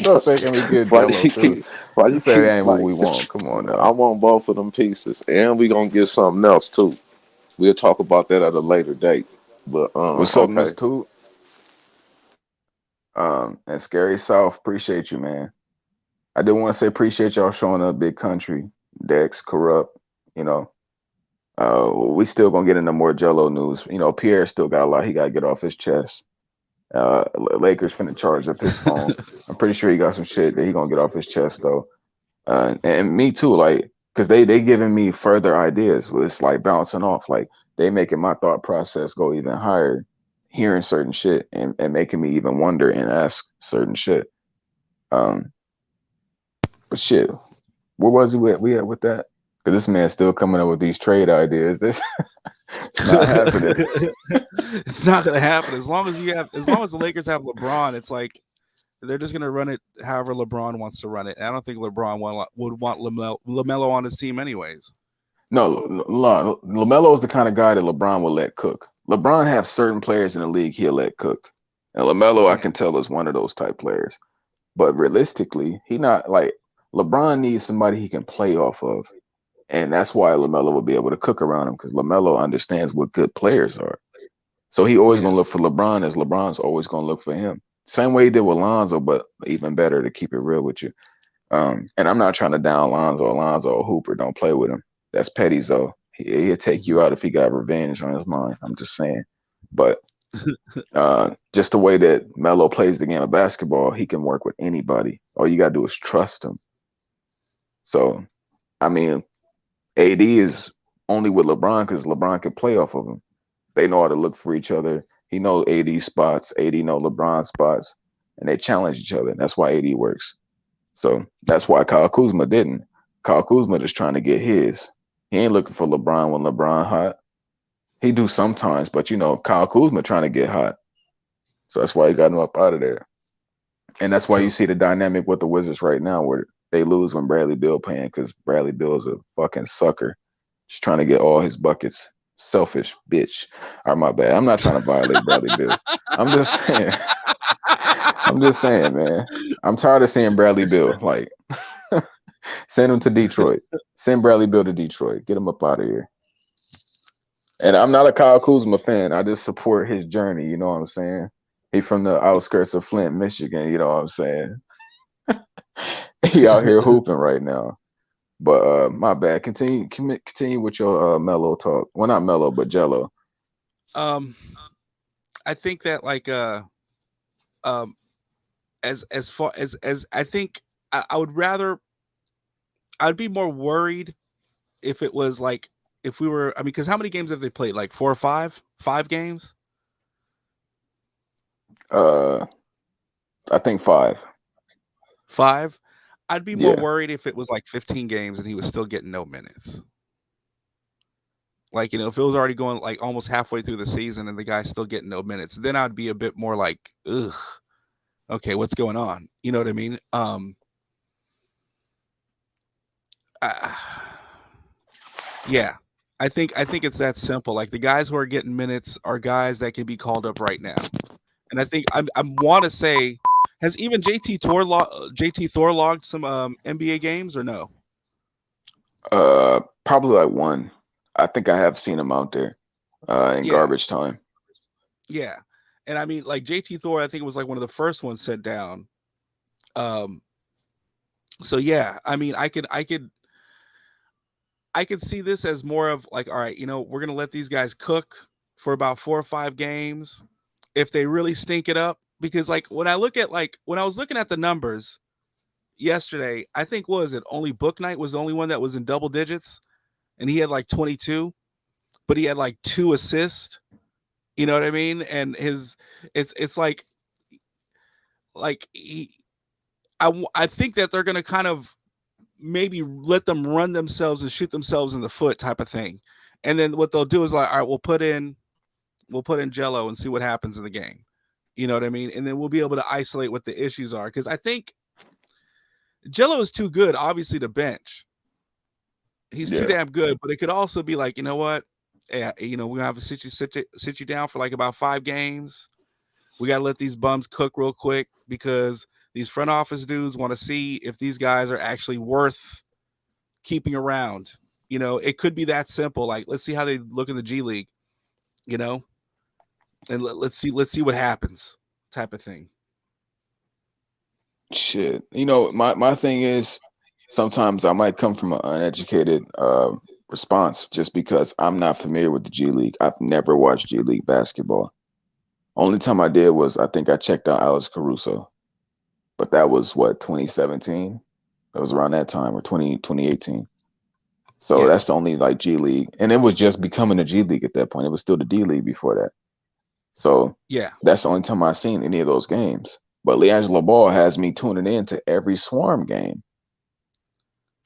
don't say can we get why do Jello you too? keep why You you say keep that ain't what like we want. Come on I now. want both of them pieces. And we gonna get something else too. We'll talk about that at a later date. But What's up, Miss okay. Toot? And Scary South, appreciate you, man. I do want to say appreciate y'all showing up, Big Country, Dex, Corrupt. You know, we still gonna get into more Jello news. You know, Pierre still got a lot he got to get off his chest. Lakers finna charge up his phone. I'm pretty sure he got some shit that he gonna get off his chest though. And me too, like, cause they giving me further ideas. It's like bouncing off, like they making my thought process go even higher, hearing certain shit and making me even wonder and ask certain shit. Um, but shit, where was we at with that? Cause this man's still coming up with these trade ideas. This it's not happening. It's not gonna happen as long as the Lakers have LeBron. It's like they're just gonna run it however LeBron wants to run it. I don't think LeBron would want Lamelo on his team anyways. No, Lamelo is the kind of guy that LeBron will let cook. LeBron have certain players in the league he'll let cook, and Lamelo I Yeah, can tell is one of those type players. But realistically, he not like LeBron needs somebody he can play off of, and that's why Lamelo will be able to cook around him because Lamelo understands what good players are. So he always yeah. gonna look for LeBron as LeBron's always gonna look for him. Same way he did with Lonzo, but even better to keep it real with you. And I'm not trying to down Lonzo. Lonzo a hooper, don't play with him. That's petty, though. He'll take you Mhm. out if he got revenge on his mind. I'm just saying. But just the way that Melo plays the game of basketball, he can work with anybody. All you gotta do is trust him. So I mean, AD is only with LeBron because LeBron can play off of him. They know how to look for each other. He knows AD spots, AD know LeBron spots, and they challenge each other. That's why AD works. So that's why Kyle Kuzma didn't. Kyle Kuzma is trying to get his. He ain't looking for LeBron when LeBron hot. He do sometimes, but Kyle Kuzma trying to get hot. So that's why he got him up out of there. And that's why you True. see the dynamic with the Wizards right now, where they lose when Bradley Beal playing because Bradley Beal is a fucking sucker, just trying to get all his buckets. Selfish bitch. Or my bad. I'm not trying to violate Bradley Beal. I'm just saying. I'm just saying, man. I'm tired of seeing Bradley Beal. Like, send him to Detroit. Send Bradley Beal to Detroit. Get him up out of here. And I'm not a Kyle Kuzma fan. I just support his journey. You know what I'm saying? He from the outskirts of Flint, Michigan. You know what I'm saying? He out here hooping right now. But my bad. Continue with your mellow talk. Well, not mellow, but Jello. um, I think that like um, as far as I think I would rather I'd be more worried if it was like if we were. I mean, because how many games have they played? Like 4 or 5? 5 games? Uh, I think 5. 5? I'd be more Yeah. worried if it was like 15 games and he was still getting no minutes. Like, if it was already going like almost halfway through the season and the guy's still getting no minutes, then I'd be a bit more like, ugh, okay, what's going on? You know what I mean? Uh, yeah, I think it's that simple. Like the guys who are getting minutes are guys that can be called up right now, and I think I want to say, has even JT Thor logged some NBA games or no? Probably like 1. I think I have seen him out there in Yeah, garbage time. yeah, and I mean like JT Thor, I think it was like one of the first ones sent down. Um, so yeah, I mean I could see this as more of like, all right, we're gonna let these guys cook for about 4 or 5 games. If they really stink it up, because like when I was looking at the numbers yesterday, I think what was it only Book Night was the only one that was in double digits, and he had like 22, but he had like 2 assists. You know what I mean? And it's like I think that they're gonna kind of maybe let them run themselves and shoot themselves in the foot type of thing. And then what they'll do is like, all right, we'll put in Jello and see what happens in the game. You know what I mean? And then we'll be able to isolate what the issues are. Because I think Jello is too good, obviously, to bench. He's too Yeah. damn good, but it could also be like, you know what? Yeah, we're gonna have to sit you down for like about 5 games. We gotta let these bums cook real quick because these front office dudes want to see if these guys are actually worth keeping around. It could be that simple. Like, let's see how they look in the G League, you know, and let's see what happens, type of thing. Shit. My thing is sometimes I might come from an uneducated response just because I'm not familiar with the G League. I've never watched G League basketball. Only time I did was I think I checked out Alex Caruso, but that was what 2017. That was around that time or 2018. So Yeah, that's the only like G League, and it was just becoming a G League at that point. It was still the D League before that. So yeah, that's the only time I've seen any of those games. But LiAngelo Ball has me tuning in to every Swarm game.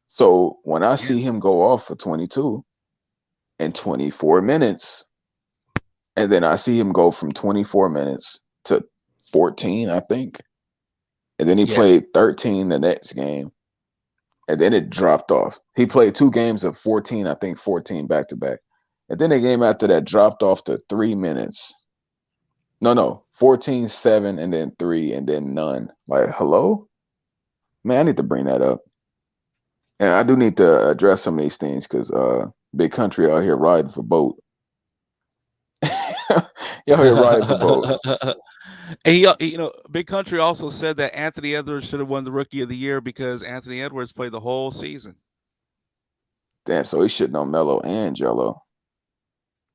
So when I yeah, see him go off for 22 in 24 minutes, and then I see him go from 24 minutes to 14, I think, and then he yeah, played 13 the next game, and then it dropped off. He played 2 games of 14, I think 14 back to back. And then the game after that dropped off to 3 minutes. No, 14, 7, and then 3, and then none. Like, hello? Man, I need to bring that up. And I do need to address some of these things because big country out here riding for boat. Y'all here riding for boat. and Big Country also said that Anthony Edwards should have won the Rookie of the Year because Anthony Edwards played the whole season. Damn, so he shitting on Melo and Jello.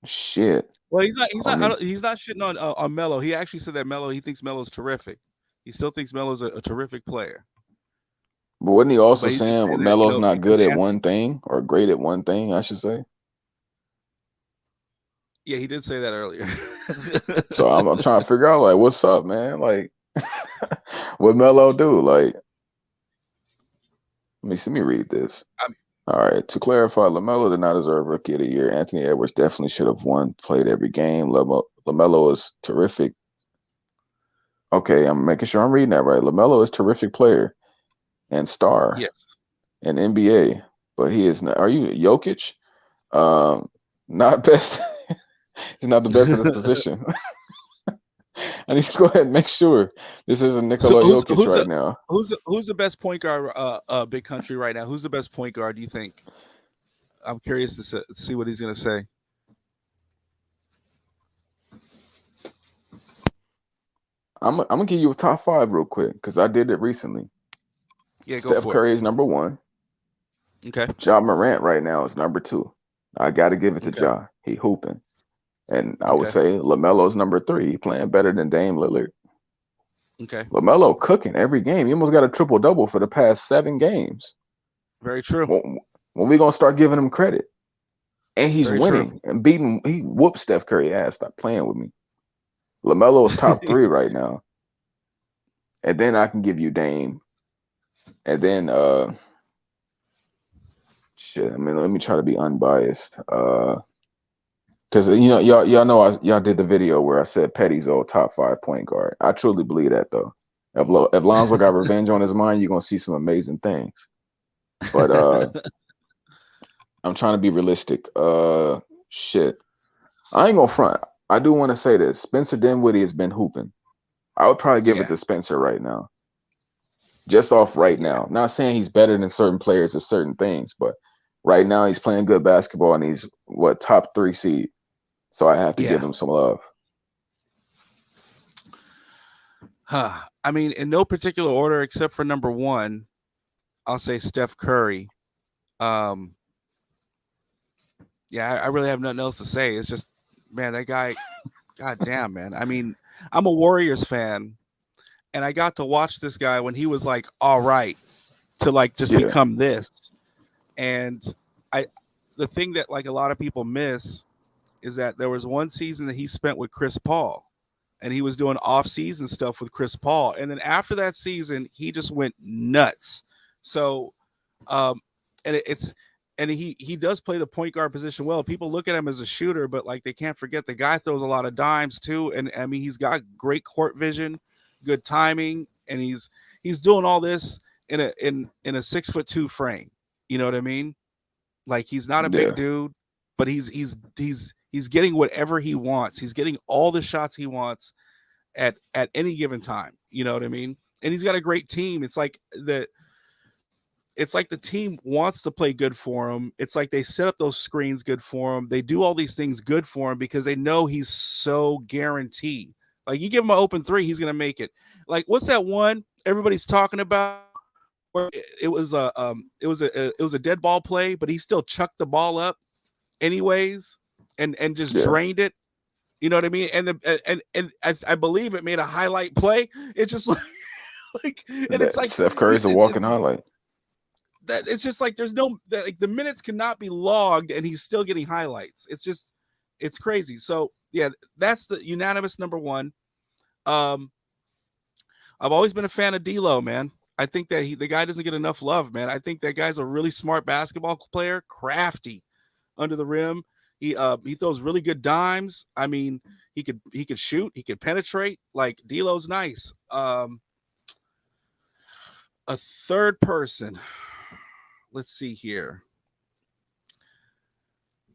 Shit. Well, he's not. He's I not. mean, He's not shitting on Melo. He actually said that Melo. He thinks Melo's terrific. He still thinks Melo's a terrific player. but wasn't he also But he's just saying saying that Melo's not because good at one thing or great at one thing, I should say? yeah, he did say that earlier. So I'm trying to figure out like what's up, man? Like what Melo do? Like let me read this. I mean, All right. To clarify, LaMelo did not deserve Rookie of the Year. Anthony Edwards definitely should have won, played every game. LaMelo is terrific. Okay, I'm making sure I'm reading that right. LaMelo is terrific player and star yes. in NBA, but he is not. Are you Jokic? Um, not best. He's not the best at his position. I need to go ahead and make sure this isn't So Nikola Jokic right now. who's the best point guard? Big country right now. Who's the best point guard? Do you think? I'm curious to see what he's gonna say. I'm gonna give you a top five real quick because I did it recently. Yeah, go Steph for it. Curry is number one. Okay. Ja Morant right now is number two. I got to give it to Okay. Ja. He hooping. And I would Okay. say LaMelo's number three. He playing better than Dame Lillard. Okay. LaMelo cooking every game. He almost got a triple double for the past 7 games. Very true. When we gonna start giving him credit? And he's Very true. winning and beating. He whooped Steph Curry ass. Stop playing with me. LaMelo is top three right now. And then I can give you Dame. And then shit. I mean, let me try to be unbiased. Because y'all know y'all did the video where I said Petty's old top five point guard. I truly believe that though. If Lonzo got revenge on his mind, you're gonna see some amazing things. But I'm trying to be realistic. Shit. I ain't gonna front. I do want to say this. Spencer Dinwiddie has been hooping. I would probably give it Yeah. to Spencer right now. Just off right Yeah. now. Not saying he's better than certain players at certain things, but right now he's playing good basketball and he's top 3 seed. So I have to give Yeah. him some love. I mean, in no particular order except for number one, I'll say Steph Curry. Yeah, I really have nothing else to say. It's just, man, that guy, god damn, man. I mean, I'm a Warriors fan, and I got to watch this guy when he was like, all right, to like just Yeah. become this. And the thing that like a lot of people miss is that there was one season that he spent with Chris Paul, and he was doing off-season stuff with Chris Paul, and then after that season, he just went nuts. So, and he does play the point guard position well. People look at him as a shooter, but like they can't forget the guy throws a lot of dimes too, and I mean he's got great court vision, good timing, and he's doing all this in a 6'2" frame. You know what I mean? Like he's not a big Yeah. dude, but he's getting whatever he wants. He's getting all the shots he wants at any given time. You know what I mean? And he's got a great team. It's like the team wants to play good for him. It's like they set up those screens good for him. They do all these things good for him because they know he's so guaranteed. Like you give him an open three, he's gonna make it. Like what's that one everybody's talking about? Where it was a dead ball play, but he still chucked the ball up anyways and just Yeah. drained it. You know what I mean? And I believe it made a highlight play. It's just like and it's like Steph Curry's a walking highlight. that it's just like there's no like the minutes cannot be logged and he's still getting highlights. It's crazy. So yeah, that's the unanimous number one. I've always been a fan of D'Lo, man. I think that the guy doesn't get enough love, man. I think that guy's a really smart basketball player, crafty under the rim. He throws really good dimes. I mean, he could shoot, he could penetrate. Like D'Lo's nice. A third person. Let's see here.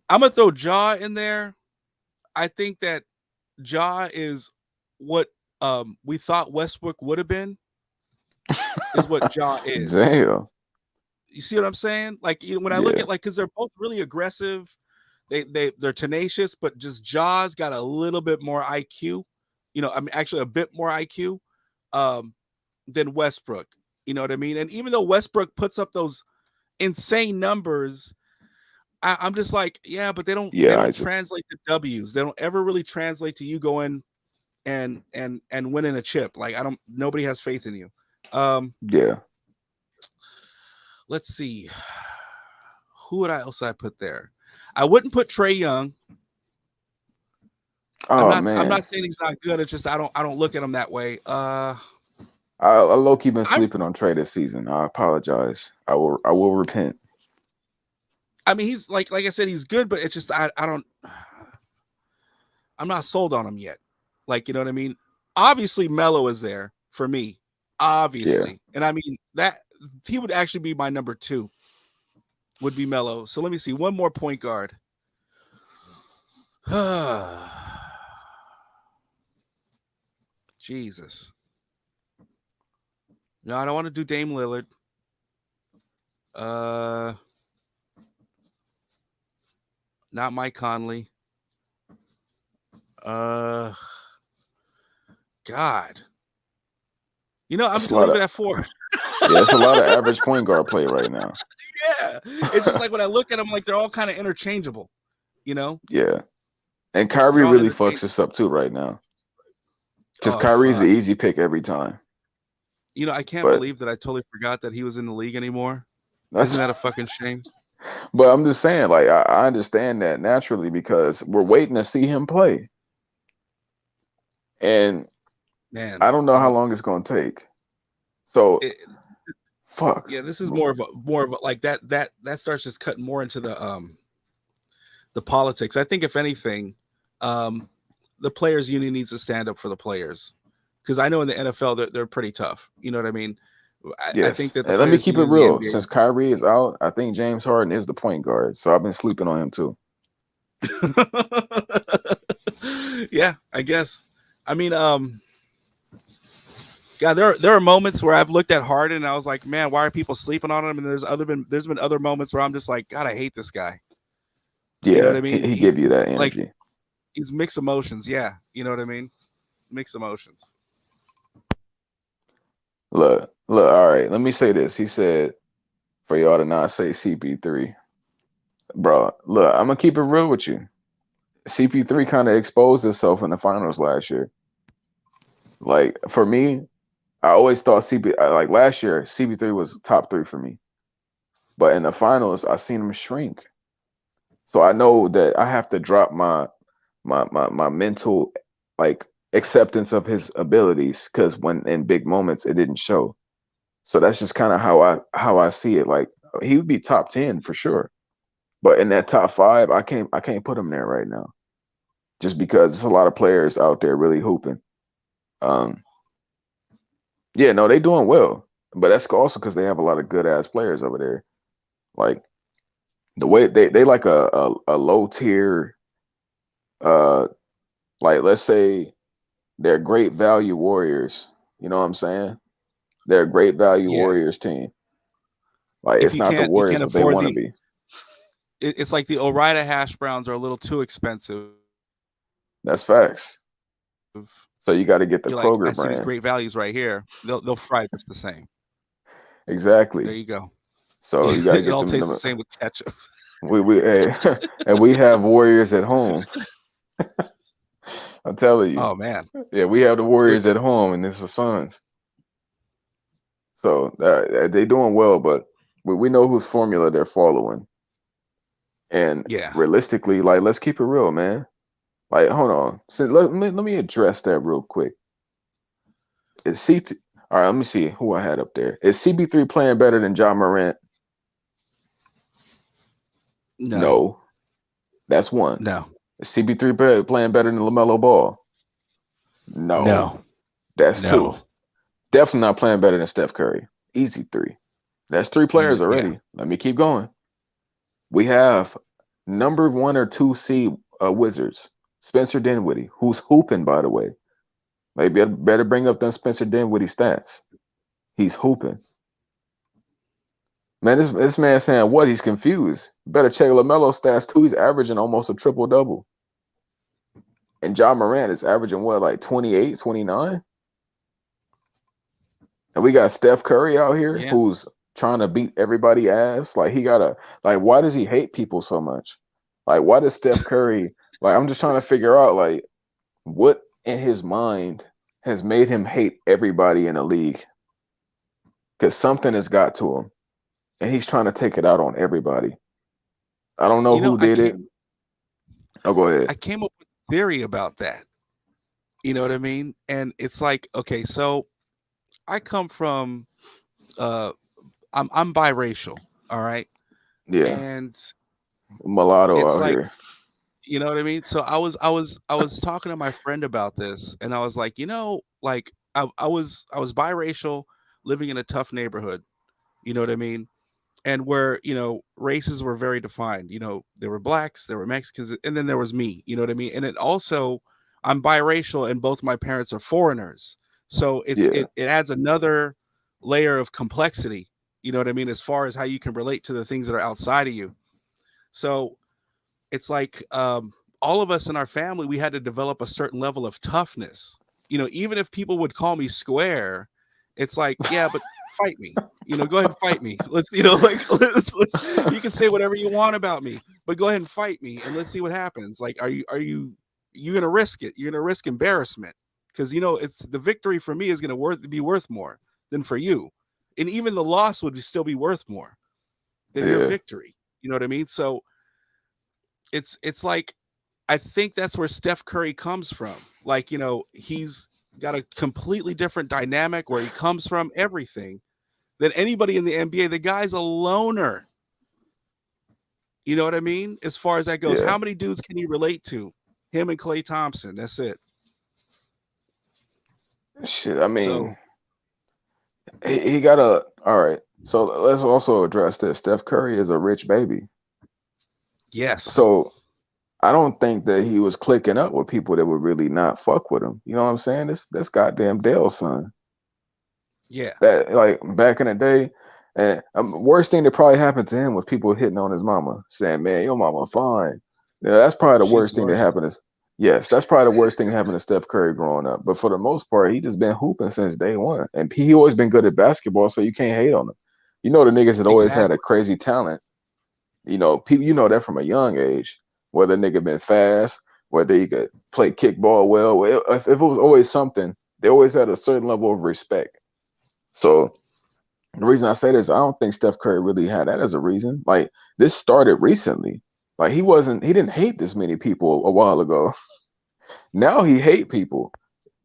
I'm gonna throw Ja in there. I think that Ja is what we thought Westbrook would have been. Is what Ja is. Damn. You see what I'm saying? Like when I look Yeah. at like because they're both really aggressive. They're tenacious, but just Ja's got a little bit more IQ. You know, I mean, actually a bit more IQ than Westbrook. You know what I mean? And even though Westbrook puts up those insane numbers, I'm just like, yeah, but they don't Yeah, Isaac. translate to W's. They don't ever really translate to you going and winning a chip. Like nobody has faith in you. Yeah. Let's see. Who would I put there? I wouldn't put Trae Young. Oh I'm man, not saying he's not good. It's just I don't look at him that way. I low key been I sleeping on Trey this season. I apologize. I will repent. I mean he's like I said, he's good, but it's just I don't I'm not sold on him yet. Like, you know what I mean? Obviously Melo is there for me. Yeah. Obviously. And I mean that he would actually be my number 2. Would be Melo. So let me see. One more point guard. Jesus. No, I don't want to do Dame Lillard. Not Mike Conley. God. You know, I'm That's just a gonna lot leave of it at 4. yeah, it's a lot of average point guard play right now. Yeah. It's just like when I look at them, like they're all kind of interchangeable, you know? Yeah. And They're Kyrie all really fucks interchangeable. us up too right now. Because Oh Kyrie's the fuck. easy pick every time. You know, I can't But believe that I totally forgot that he was in the league anymore. Isn't that's that a fucking shame? but I'm just saying, like I understand that naturally because we're waiting to see him play. And Man, I don't know I how don't long it's gonna take. So it, fuck. yeah, this is more of a like that starts just cutting more into the politics. I think if anything, the players union needs to stand up for the players. Because I know in the NFL they're pretty tough. You know what I mean? I think Yes. that the And let me players keep it union in real. the Since Kyrie is out, I think James Harden is the point guard. So I've been sleeping on him too. NBA. Yeah, I guess. I mean, yeah, there are moments where I've looked at Harden and I was like, man, why are people sleeping on him? And there's been other moments where I'm just like, God, I hate this guy. You know what Yeah, I he, mean? he give you that Like energy. he's mixed emotions. Yeah, you know what I mean? Mixed emotions. Look, all right, let me say this. He said for y'all to not say CP3. Bro, look, I'm gonna keep it real with you. CP3 kind of exposed himself in the finals last year. Like for me, I always thought like last year, CP3 was top 3 for me. But in the finals, I seen him shrink. So I know that I have to drop my mental like acceptance of his abilities because when in big moments it didn't show. So that's just kind of how I see it. Like he would be top 10 for sure. But in that top 5, I can't put him there right now. Just because there's a lot of players out there really hooping. Um yeah, no, they doing well. But that's also because they have a lot of good ass players over there. Like the way they like a low tier uh like let's say they're great value warriors. You know what I'm saying? They're a great value Yeah. warriors team. Like If it's not the you Warriors, can't but they afford want to be. it's like the Orida hash browns are a little too expensive. That's facts. So you got to get the You're like, I Kroger see these brand. great values right here. They'll fry just the same. There Exactly. you go. So you got to It get all them. tastes the same with ketchup. We hey, and we have Warriors at home. I'm telling you. Oh man. Yeah, we have the Warriors It- at home, and it's the Suns. So they doing well, but we know whose formula they're following. And yeah. realistically, like let's keep it real, man. Like hold on, so let me address that real quick. Is CT? All right, let me see who I had up there. Is CB3 playing better than John Morant? No. No, that's one. No. Is CB3 playing better than LaMelo Ball? No, No. that's No. two. Definitely not playing better than Steph Curry. Easy 3. That's 3 players Yeah. already. Let me keep going. We have number 1 or 2 seed Wizards, Spencer Dinwiddie, who's hooping by the way. Maybe I better bring up them Spencer Dinwiddie stats. He's hooping. Man, this man saying what? He's confused. Better check LaMelo stats too. He's averaging almost a triple double. And John Morant is averaging what, like 28, 29? And we got Steph Curry out here Yeah. who's trying to beat everybody ass. Like he gotta like why does he hate people so much? Like why does Steph Curry like I'm just trying to figure out like what in his mind has made him hate everybody in the league? Because something has got to him and he's trying to take it out on everybody. I don't know You know, who did it. Oh, go ahead. I came up with a theory about that. You know what I mean? And it's like, okay, so I come from uh I'm biracial, all right? Yeah, And mulatto it's out like, here. you know what I mean? So I was talking to my friend about this, and I was like, like I was biracial, living in a tough neighborhood, you know what I mean? And where, races were very defined. There were blacks, there were Mexicans, and then there was me, you know what I mean? And it also, I'm biracial and both my parents are foreigners. So Yeah, it adds another layer of complexity, you know what I mean, as far as how you can relate to the things that are outside of you. So it's like, all of us in our family, we had to develop a certain level of toughness. Even if people would call me square, it's like, yeah, but fight me. Go ahead and fight me. Let's, like, let's, you can say whatever you want about me, but go ahead and fight me and let's see what happens. Like, you gonna risk it? You're gonna risk embarrassment because it's the victory for me is gonna be worth more than for you, and even the loss would still be worth more than your yeah, victory. You know what I mean? So it's like, I think that's where Steph Curry comes from. Like, he's got a completely different dynamic where he comes from, everything than anybody in the NBA. The guy's a loner. You know what I mean? As far as that goes, yeah. how many dudes can he relate to? Him and Klay Thompson. That's it. Shit, I So mean, he got a. All right. So let's also address this. Steph Curry is a rich baby. yes, So I don't think that he was clicking up with people that would really not fuck with him. You know what I'm saying? This goddamn Dale son. yeah, That like back in the day, and worst thing that probably happened to him was people hitting on his mama, saying, "Man, your mama fine." Yeah, that's probably the she's worst thing that gorgeous. happened. Yes, that's probably the worst thing that happened to Steph Curry growing up. But for the most part, he just been hooping since day one, and he always been good at basketball, so you can't hate on him. You know the niggas that always had a Exactly. crazy talent. People, that from a young age. Whether a nigga been fast, whether he could play kickball well. If it was always something, they always had a certain level of respect. So the reason I say this, I don't think Steph Curry really had that as a reason. Like this started recently. Like he didn't hate this many people a while ago. Now he hate people.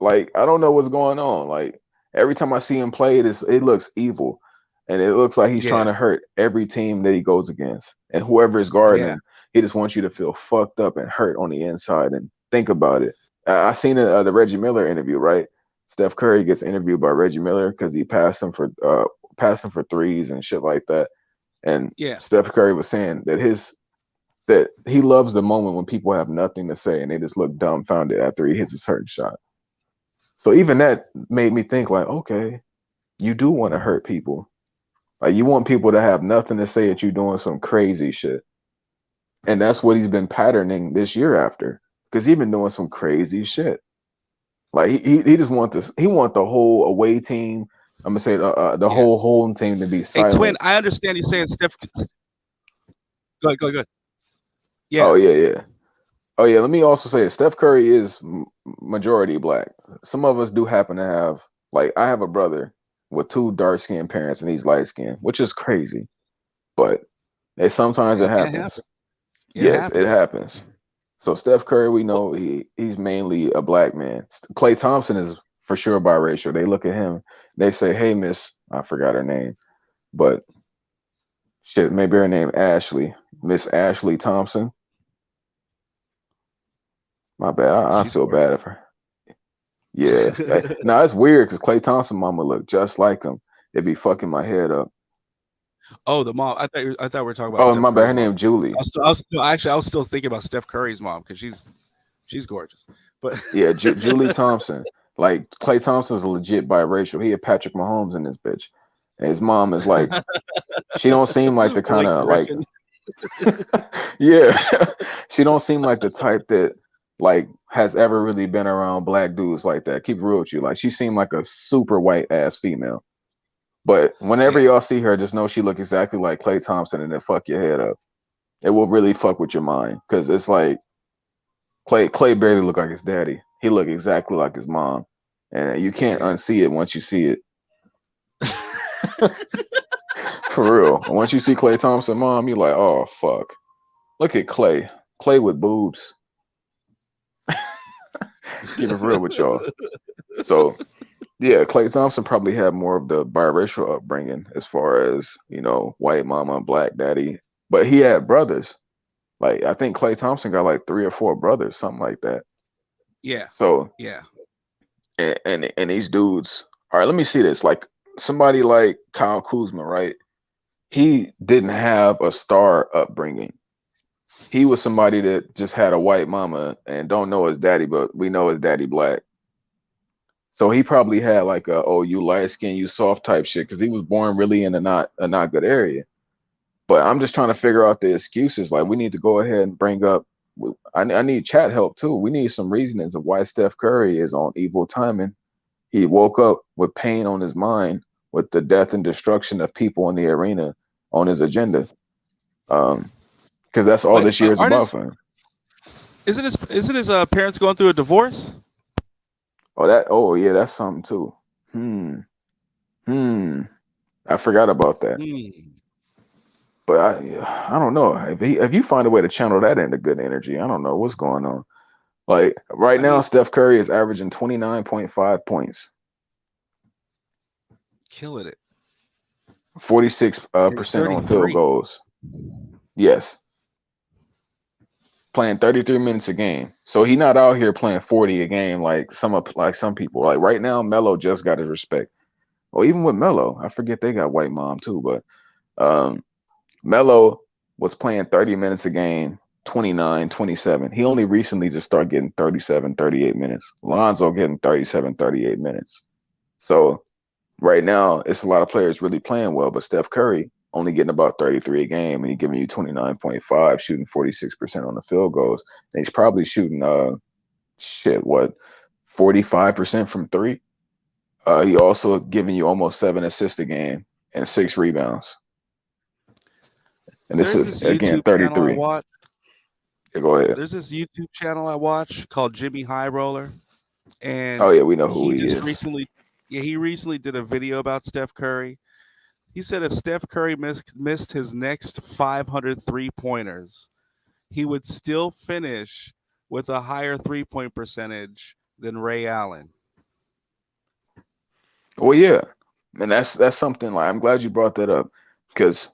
Like I don't know what's going on. Like every time I see him play, it looks evil, and it looks like he's trying Yeah, to hurt every team that he goes against, and whoever is guarding yeah, him, he just wants you to feel fucked up and hurt on the inside. And think about it. I seen the Reggie Miller interview. Right, Steph Curry gets interviewed by Reggie Miller because he passed him for threes and shit like that. And yeah. Steph Curry was saying that he loves the moment when people have nothing to say and they just look dumbfounded after he hits a certain shot. So even that made me think like, okay, you do want to hurt people. Like you want people to have nothing to say that you're doing some crazy shit. And that's what he's been patterning this year after. Because he's been doing some crazy shit. Like he just want this. He want the whole away team. I'm gonna say the Yeah. whole home team to be Hey, twin, silent. I understand you saying Steph. Go ahead, go ahead, go ahead. Oh Yeah, yeah, yeah. Oh yeah. Let me also say Steph Curry is majority black. Some of us do happen to have like I have a brother with two dark skinned parents and he's light skinned, which is crazy. But sometimes it it happens. happens. It Yes, it happens. happens. So Steph Curry, we Well, know he's mainly a black man. Clay Thompson is for sure biracial. They look at him, they say, "Hey, Miss," I forgot her name, but shit, maybe her name Ashley, Miss Ashley Thompson. My bad. I she's feel gorgeous. bad of her. Yeah. Now it's weird because Clay Thompson mama look just like him. It'd be fucking my head up. Oh, the mom. I thought we were talking about Oh, Steph my bad. Her Curry's mom. name Julie. No, actually, I was still thinking about Steph Curry's mom because she's gorgeous. But Yeah, Julie Thompson. Like Clay Thompson's legit biracial. He had Patrick Mahomes in this bitch. And his mom is like, she don't seem like the kind Blake of like, Griffin. yeah, she don't seem like the type that like has ever really been around black dudes like that. Keep it real with you. Like she seemed like a super white ass female. But whenever Yeah. y'all see her, just know she look exactly like Klay Thompson, and then fuck your head up. It will really fuck with your mind because it's like Clay barely look like his daddy. He look exactly like his mom, and you can't Yeah. unsee it once you see it. For real. Once you see Clay Thompson mom, you're like, oh fuck. Look at Clay. Clay with boobs. Keep it real with y'all. So yeah, Clay Thompson probably had more of the biracial upbringing as far as, white mama and black daddy. But he had brothers. Like I think Clay Thompson got like three or four brothers, something like that. Yeah. So Yeah. and these dudes, all right, let me see this. Like somebody like Kyle Kuzma, right? He didn't have a star upbringing. He was somebody that just had a white mama and don't know his daddy, but we know his daddy black. So he probably had like a oh you light skin, you soft type shit because he was born really in a not good area. But I'm just trying to figure out the excuses. Like we need to go ahead and bring up. I need chat help too. We need some reasonings of why Steph Curry is on evil timing. He woke up with pain on his mind, with the death and destruction of people in the arena on his agenda. Because that's all Wait, this year is aren't about his for him. isn't his parents going through a divorce? Oh yeah, that's something too. Hmm. Hmm. I forgot about that. Hmm. But I don't know. If you find a way to channel that into good energy, I don't know what's going on. Like right I now, mean, Steph Curry is averaging 29.5 points, killing it. 46 And he's percent on field 33. goals. Yes, playing 33 minutes a game. So he not out here playing 40 a game like some people. Like right now, Melo just got his respect. Or even with Melo, I forget they got white mom too, but um, Melo was playing 30 minutes a game, 29, 27. He only recently just started getting 37, 38 minutes. Lonzo getting 37, 38 minutes. So right now, it's a lot of players really playing well, but Steph Curry only getting about 33 a game, and he's giving you 29.5, shooting 46% on the field goals. And he's probably shooting what 45% from three. He also giving you almost 7 assists a game and 6 rebounds. And this There's is this again YouTube channel I 33. watch. Yeah, go ahead. There's this YouTube channel I watch called Jimmy High Roller, Oh and yeah, we know who he he just is. recently, yeah, he recently did a video about Steph Curry. He said if Steph Curry missed his next 500 three-pointers, he would still finish with a higher three-point percentage than Ray Allen. Well, yeah, and that's something like I'm glad you brought that up because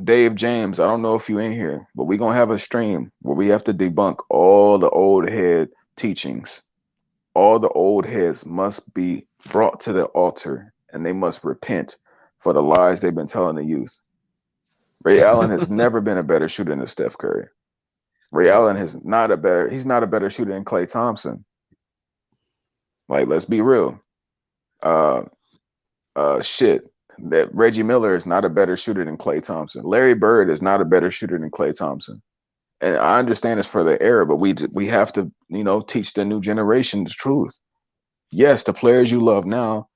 Dave James, I don't know if you in here, but we gonna have a stream where we have to debunk all the old head teachings. All the old heads must be brought to the altar, and they must repent for the lies they've been telling the youth. Ray Allen has never been a better shooter than Steph Curry. Ray Yeah. Allen he's not a better shooter than Klay Thompson. Like, let's be real. Uh, shit. That Reggie Miller is not a better shooter than Klay Thompson. Larry Bird is not a better shooter than Klay Thompson. And I understand it's for the era, but we have to, teach the new generation the truth. Yes, the players you love now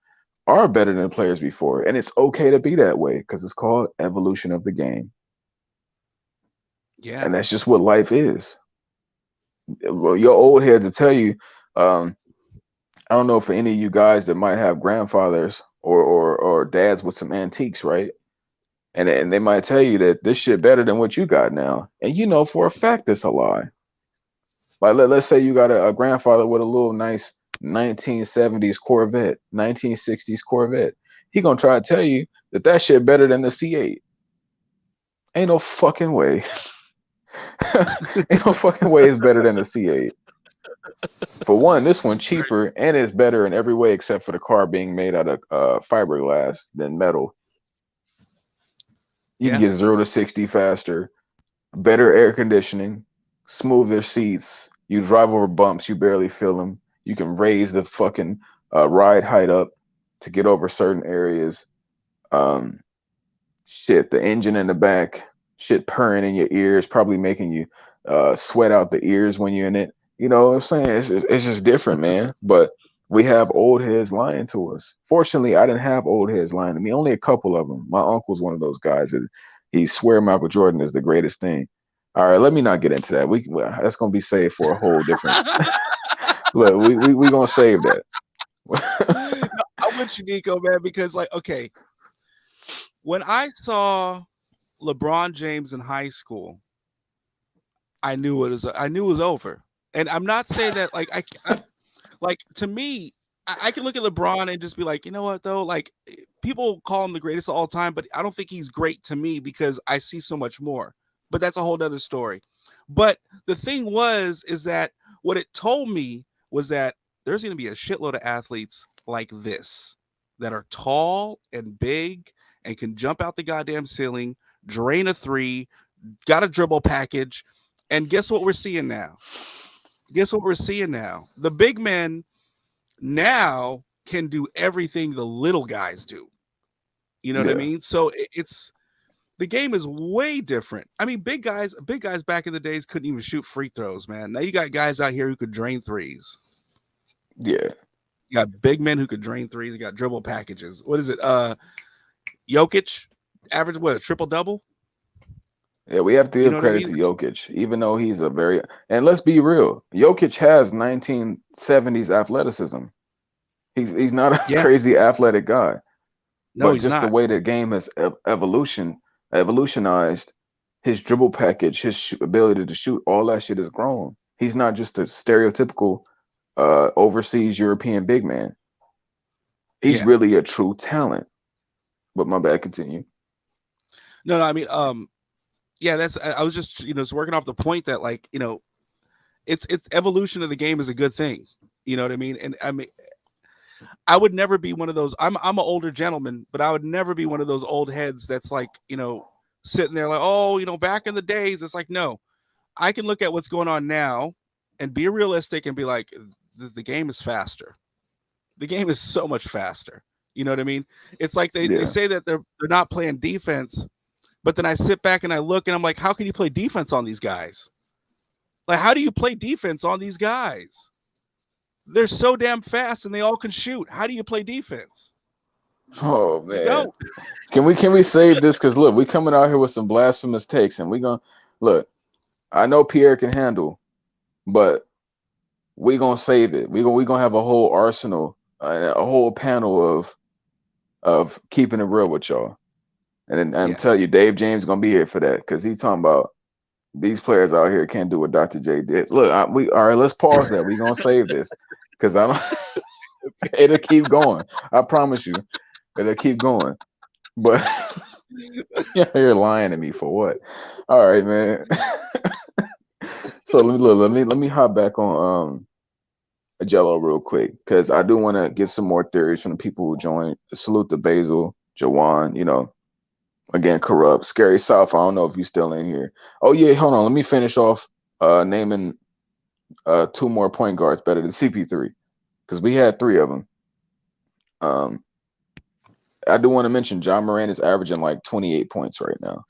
are better than the players before, and it's okay to be that way because it's called evolution of the game, Yeah. and that's just what life is. Well, your old heads will tell you. Um, I don't know for any of you guys that might have grandfathers or dads with some antiques, right? And they might tell you that this shit better than what you got now, and you know for a fact it's a lie. Like let's say you got a grandfather with a little nice 1970s Corvette, 1960s Corvette. He gonna try to tell you that shit better than the C8. Ain't no fucking way. Ain't no fucking way it's better than the C8. For one, this one cheaper and it's better in every way except for the car being made out of fiberglass than metal. You can Yeah. get 0 to 60 faster, better air conditioning, smoother seats. You drive over bumps, you barely feel them. You can raise the fucking ride height up to get over certain areas. Um, shit, the engine in the back, shit purring in your ears, probably making you sweat out the ears when you're in it. You know what I'm saying? It's just different, man. But We have old heads lying to us. Fortunately, I didn't have old heads lying to me. Only a couple of them. My uncle's one of those guys that he swear Michael Jordan is the greatest thing. All right, let me not get into that. That's gonna be saved for a whole different. Look, we gonna save that. No, I'm with you, Nico, man, because like, okay, when I saw LeBron James in high school, I knew it was over. And I'm not saying that like I'm like to me, I can look at LeBron and just be like, you know what though, like people call him the greatest of all time, but I don't think he's great to me because I see so much more. But that's a whole nother story. But the thing is that what it told me was that there's going to be a shitload of athletes like this that are tall and big and can jump out the goddamn ceiling, drain a three, got a dribble package. And guess what we're seeing now? Guess what we're seeing now? The big men now can do everything the little guys do. You know what I Yeah, mean? So it's the game is way different. I mean, big guys back in the days couldn't even shoot free throws, man. Now you got guys out here who could drain threes. yeah, You got big men who could drain threes. You got dribble packages. What is it? Jokic, average what, a triple double? yeah. We have to You give know what I credit mean? to Jokic, even though he's a very and let's be real. Jokic has 1970s athleticism. He's not a Yeah. crazy athletic guy. No, But he's just the not. way the game has evolutionized, his dribble package, his ability to shoot, all that shit has grown. He's not just a stereotypical overseas European big man. He's Yeah. really a true talent. But my bad, continue. No, I mean, yeah, that's I was just, just working off the point that like, it's evolution of the game is a good thing. You know what I mean? And I mean, I would never be one of those. I'm an older gentleman, but I would never be one of those old heads that's like, sitting there like, oh, back in the days. It's like, no, I can look at what's going on now and be realistic and be like, the game is faster. The game is so much faster. You know what I mean? It's like they Yeah. say that they're not playing defense, but then I sit back and I look and I'm like, how can you play defense on these guys? Like, how do you play defense on these guys? They're so damn fast and they all can shoot. How do you play defense? Oh You man. don't. Can we save this? Cause look, we coming out here with some blasphemous takes and we gonna look, I know Pierre can handle, but we gonna save it. We gonna have a whole arsenal, a whole panel of keeping it real with y'all. And I'm Yeah. tell you, Dave James gonna be here for that because he's talking about these players out here can't do what Dr. J did. Look, we all right. Let's pause that. We gonna save this because I don't. It'll keep going. I promise you, it'll keep going. But you're lying to me for what? All right, man. So let me hop back on Jello real quick because I do want to get some more theories from the people who joined. Salute to Basil, Jawan. Again, corrupt, scary South. I don't know if you're still in here. Oh yeah, hold on. Let me finish off naming two more point guards better than CP3 because we had three of them. Um, I do want to mention John Moran is averaging like 28 points right now.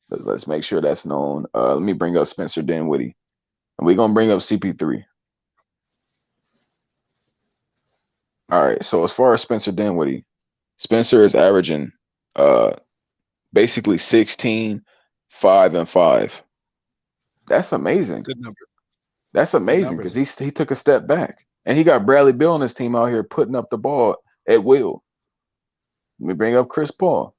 Let's make sure that's known. Let me bring up Spencer Dinwiddie, and we're gonna bring up CP3. All right. So as far as Spencer Dinwiddie, Spencer is averaging uh basically 16, 5, and 5. That's amazing. Good number. That's Good amazing because numbers. he took a step back and he got Bradley Beal on his team out here putting up the ball at will. Let me bring up Chris Paul.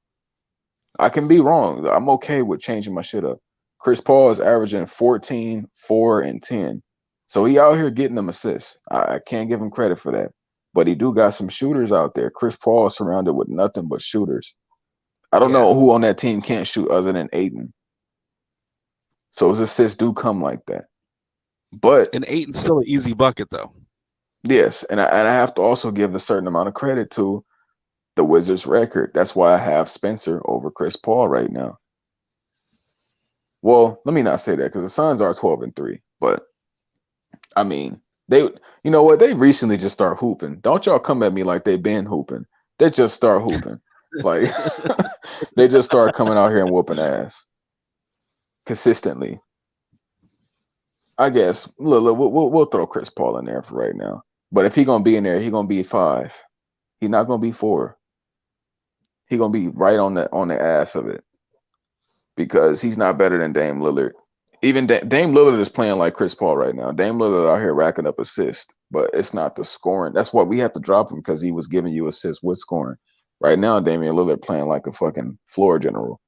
I can be wrong. I'm okay with changing my shit up. Chris Paul is averaging 14, 4, and 10. So he out here getting them assists. I can't give him credit for that. But he do got some shooters out there. Chris Paul is surrounded with nothing but shooters. I don't Yeah. know who on that team can't shoot other than Aiton. So his assists do come like that. But And Aiton's still an easy bucket though. yes, and I have to also give a certain amount of credit to the Wizards record. That's why I have Spencer over Chris Paul right now. Well, let me not say that because the Suns are 12-3. But I mean, you know what? They recently just start hooping. Don't y'all come at me like they been hooping. They just start hooping. Like they just start coming out here and whooping ass consistently. I guess look, we'll throw Chris Paul in there for right now. But if he gonna be in there, he gonna be 5. He not gonna be 4. He gonna be right on the ass of it because he's not better than Dame Lillard. Even Dame Lillard is playing like Chris Paul right now. Dame Lillard out here racking up assists, but it's not the scoring. That's what we have to drop him because he was giving you assists with scoring. Right now, Damian Lillard playing like a fucking floor general.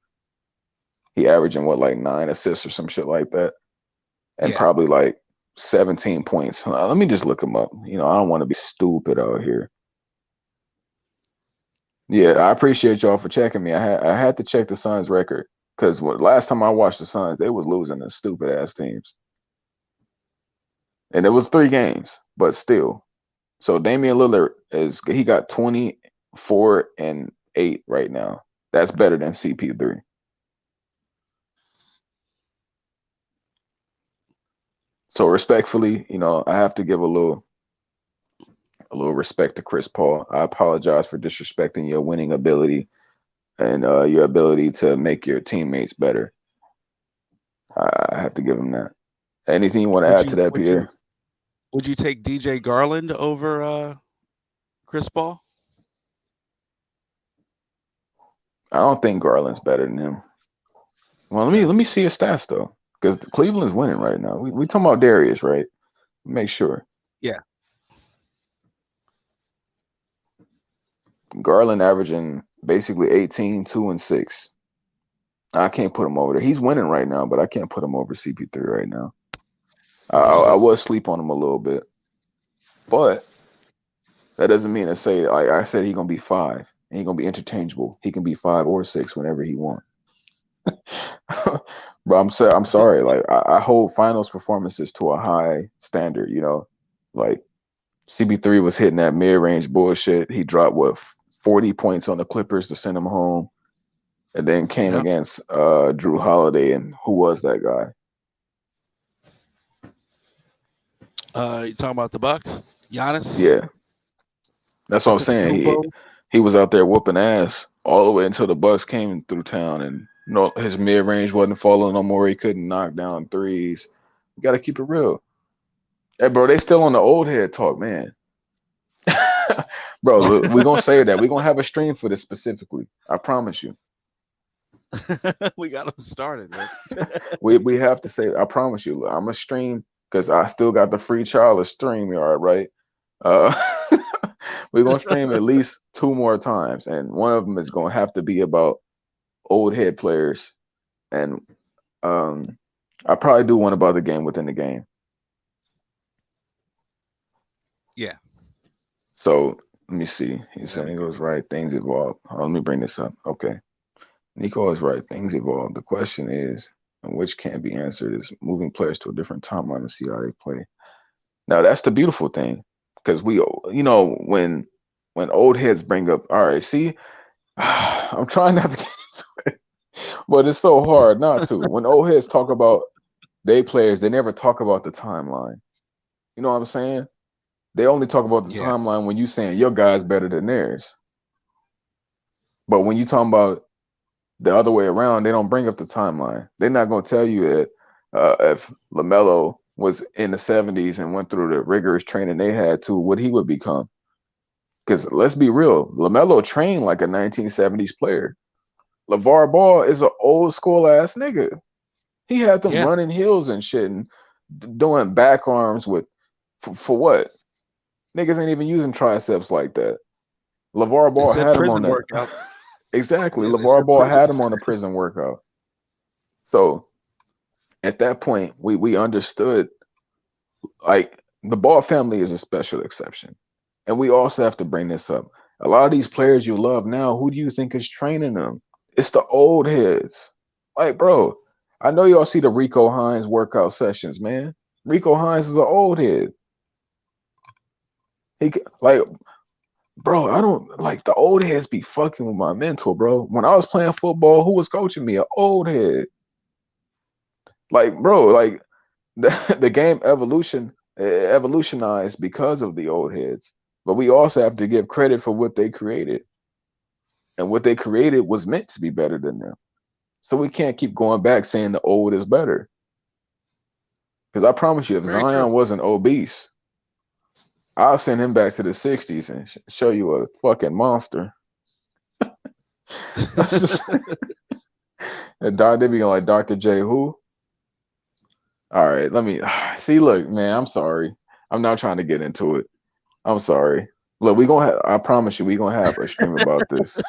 He averaging what, like 9 assists or some shit like that, and Yeah. probably like 17 points. Let me just look him up. I don't want to be stupid out here. Yeah, I appreciate y'all for checking me. I had to check the Suns record because last time I watched the Suns, they was losing to stupid ass teams, and it was 3 games, but still. So Damian Lillard he got 24 and 8 right now. That's better than CP3. So respectfully, I have to give a little respect to Chris Paul. I apologize for disrespecting your winning ability and your ability to make your teammates better. I have to give him that. Anything you want to Would add to you that, would you Pierre? would you take DJ Garland over Chris Paul? I don't think Garland's better than him. Well, let me No. let me see his stats though, because Cleveland's winning right now. We talking about Darius, right? Make sure. Yeah. Garland averaging basically 18, 2, and 6. I can't put him over there. He's winning right now, but I can't put him over CP3 right now. I Understood. was sleep on him a little bit, but that doesn't mean to say, like I said, he's gonna be 5. And he's gonna be interchangeable. He can be 5 or 6 whenever he wants. But I'm sorry. Like I hold finals performances to a high standard. Like CB3 was hitting that mid range bullshit. He dropped 40 points on the Clippers to send him home, and then came Yeah. against Drew Holiday, and who was that guy? You talking about the Bucks? Giannis Yeah, that's what I'm saying. He Antetokounmpo? he was out there whooping ass all the way until the Bucks came through town, and no, his mid range wasn't falling no more. He couldn't knock down threes. You got to keep it real. Hey, bro, they still on the old head talk, man. Bro, look, we're gonna say that. We're gonna have a stream for this specifically. I promise you. We got him started, man. We have to say, I promise you, I'm gonna stream because I still got the free trial of StreamYard, right? Uh we're gonna stream at least 2 more times, and one of them is gonna have to be about old head players. And I probably do one about the game within the game. Yeah. So let me see. He's That'd saying be he great. goes right, things evolve. Let me bring this up. Okay. Nico is right. Things evolve. The question is, and which can't be answered, is moving players to a different timeline to see how they play. Now that's the beautiful thing, because when old heads bring up, all right, see, I'm trying not to get into it, but it's so hard not to. When old heads talk about they players, they never talk about the timeline. You know what I'm saying? They only talk about the Yeah. timeline when you saying your guy's better than theirs. But when you talking about the other way around, they don't bring up the timeline. They're not going to tell you that if LaMelo was in the 70s and went through the rigorous training they had to, what he would become. Because let's be real, LaMelo trained like a 1970s player. LeVar Ball is an old school ass nigga. He had them Yeah. running hills and shit and doing back arms for what? Niggas ain't even using triceps like that. LeVar They Ball said had him on prison that. workout. Exactly. Yeah, they LeVar said Ball prison. had him on the prison workout. So at that point, we understood, like, the Ball family is a special exception. And we also have to bring this up. A lot of these players you love now, who do you think is training them? It's the old heads. Like, bro, I know y'all see the Rico Hines workout sessions, man. Rico Hines is an old head. Like, bro, I don't like the old heads be fucking with my mental, bro. When I was playing football, who was coaching me? An old head. Like, bro, like the game evolutionized because of the old heads. But we also have to give credit for what they created. And what they created was meant to be better than them. So we can't keep going back saying the old is better. Because I promise you, if Very true. Zion wasn't obese, I'll send him back to the '60s and show you a fucking monster. That's just they be like Dr. J who? All right, let me see. Look, man, I'm sorry. I'm not trying to get into it. I'm sorry. Look, we gonna have. I promise you, we gonna have a stream about this.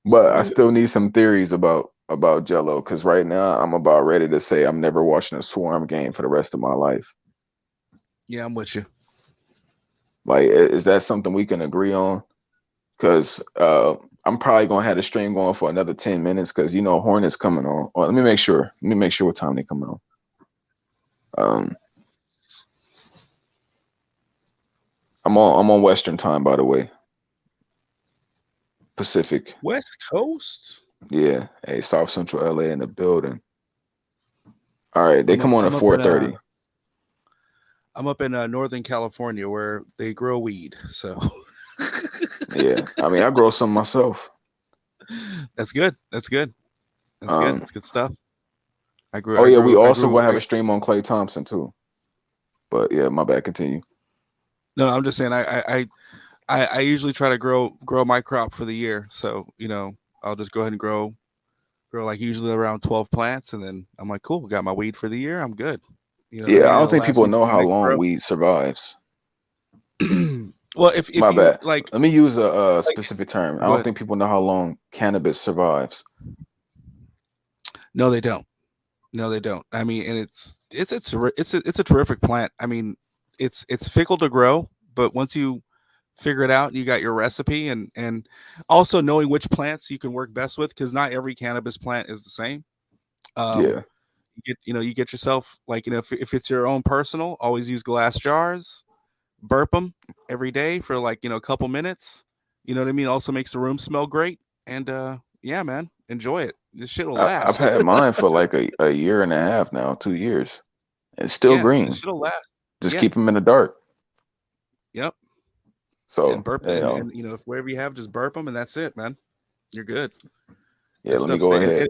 But I still need some theories about Jello because right now I'm about ready to say I'm never watching a Swarm game for the rest of my life. Yeah, I'm with you. Like, is that something we can agree on? Because I'm probably gonna have the stream going for another 10 minutes because you know Hornets coming on. Well, let me make sure. Let me make sure what time they coming on. Um, I'm on Western time, by the way. Pacific. West Coast. Yeah. Hey, South Central LA in the building. All right, they come on at I'm up in 4:30. I'm up in Northern California where they grow weed. So Yeah, I mean I grow some myself. that's good. That's good. That's good. Um, That's good stuff. I grew. oh I yeah, we grew. I also grew. gonna have a stream on Clay Thompson too. But yeah, my bad. Continue. No, I'm just saying. I usually try to grow my crop for the year. So I'll just go ahead and grow like usually around 12 plants, and then I'm like, cool, got my weed for the year. I'm good. You know what I Yeah, I mean? don't It'll think last people me know till the how next long grow. weed survives. Well, if My you bad. like, Let me use a like, specific term. I go don't ahead. think people know how long cannabis survives. No, they don't. No, they don't. I mean, and it's a terrific plant. I mean, it's fickle to grow, but once you figure it out and you got your recipe and also knowing which plants you can work best with because not every cannabis plant is the same. Um, Yeah, you get yourself like if it's your own personal, always use glass jars, burp them every day for like a couple minutes. You know what I mean? Also makes the room smell great, and yeah, man, enjoy it. This shit will I've last. had mine for like a year and a half now, 2 years. It's still Yeah, this green. shit'll last. Just Yeah. keep them in the dark. Yep. And So burp you know, and if wherever you have, just burp them, and that's it, man. You're good. yeah. That Let me stuff go stay. And ahead.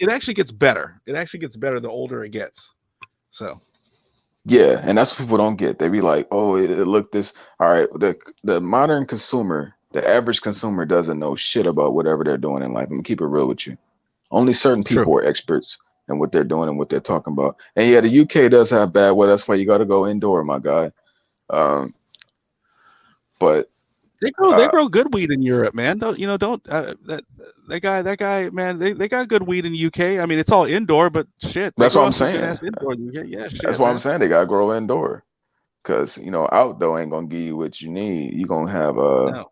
it actually gets better. It actually gets better the older it gets. So Yeah, and that's what people don't get. They be like, "Oh, it look this." All right, the modern consumer, the average consumer, doesn't know shit about whatever they're doing in life. I'm gonna keep it real with you. Only certain true. people are experts in what they're doing and what they're talking about. And yeah, the UK does have bad weather. That's why you got to go indoor, my guy. Um, but They uh, grow good weed in Europe, man. Don't that guy, man. They got good weed in UK. I mean, it's all indoor, but shit, they that's what grow I'm us some good saying. ass indoor in UK. Yeah, That's shit, why I'm man. saying they gotta grow indoor. Cause outdoor ain't gonna give you what you need. You gonna have No,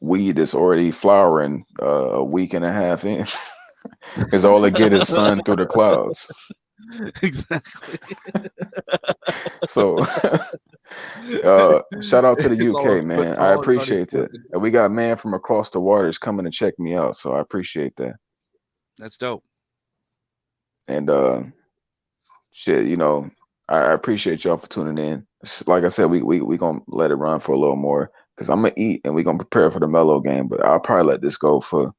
weed that's already flowering a week and a half in. Cause all they get is sun through the clouds. exactly. So shout out to the It's all a UK, foot man. I tall and not even appreciate that. floating. And we got man from across the waters coming to check me out. So I appreciate that. That's dope. And shit, I appreciate y'all for tuning in. Like I said, we gonna let it run for a little more because I'm gonna eat and we gonna prepare for the mellow game. But I'll probably let this go for.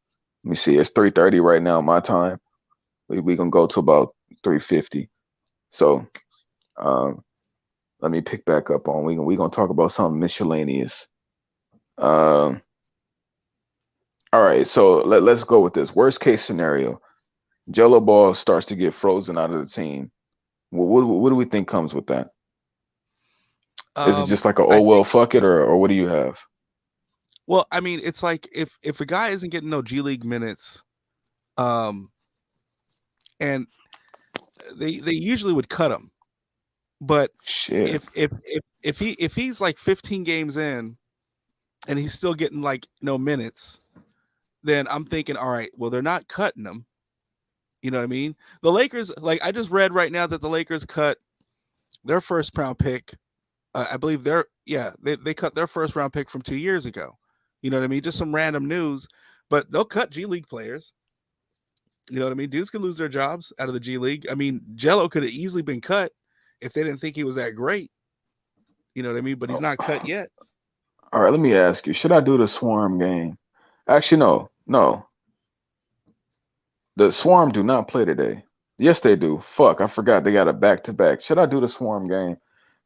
Let me see, it's 3:30 right now my time. We gonna go to about 3:50. So um, let me pick back up on. We gonna talk about something miscellaneous. Um, all right, so let's go with this. Worst case scenario: Jello Ball starts to get frozen out of the team. What do we think comes with that? Is it just like a I oh well think. fuck it or what do you have? Well, I mean, it's like if a guy isn't getting no G League minutes, um, and they usually would cut him, but Shit. if he's like 15 games in and he's still getting like no minutes, then I'm thinking, all right, well they're not cutting him. You know what I mean? The Lakers, like I just read right now that the Lakers cut their first round pick. I believe they cut their first round pick from 2 years ago. You know what I mean? Just some random news, but they'll cut G League players. You know what I mean? Dudes can lose their jobs out of the G League. I mean, Jello could have easily been cut if they didn't think he was that great. You know what I mean? But he's Oh, not cut yet. all right, let me ask you. Should I do the Swarm game? Actually, no. No. The Swarm do not play today. Yes, they do. Fuck, I forgot they got a back to back. Should I do the Swarm game?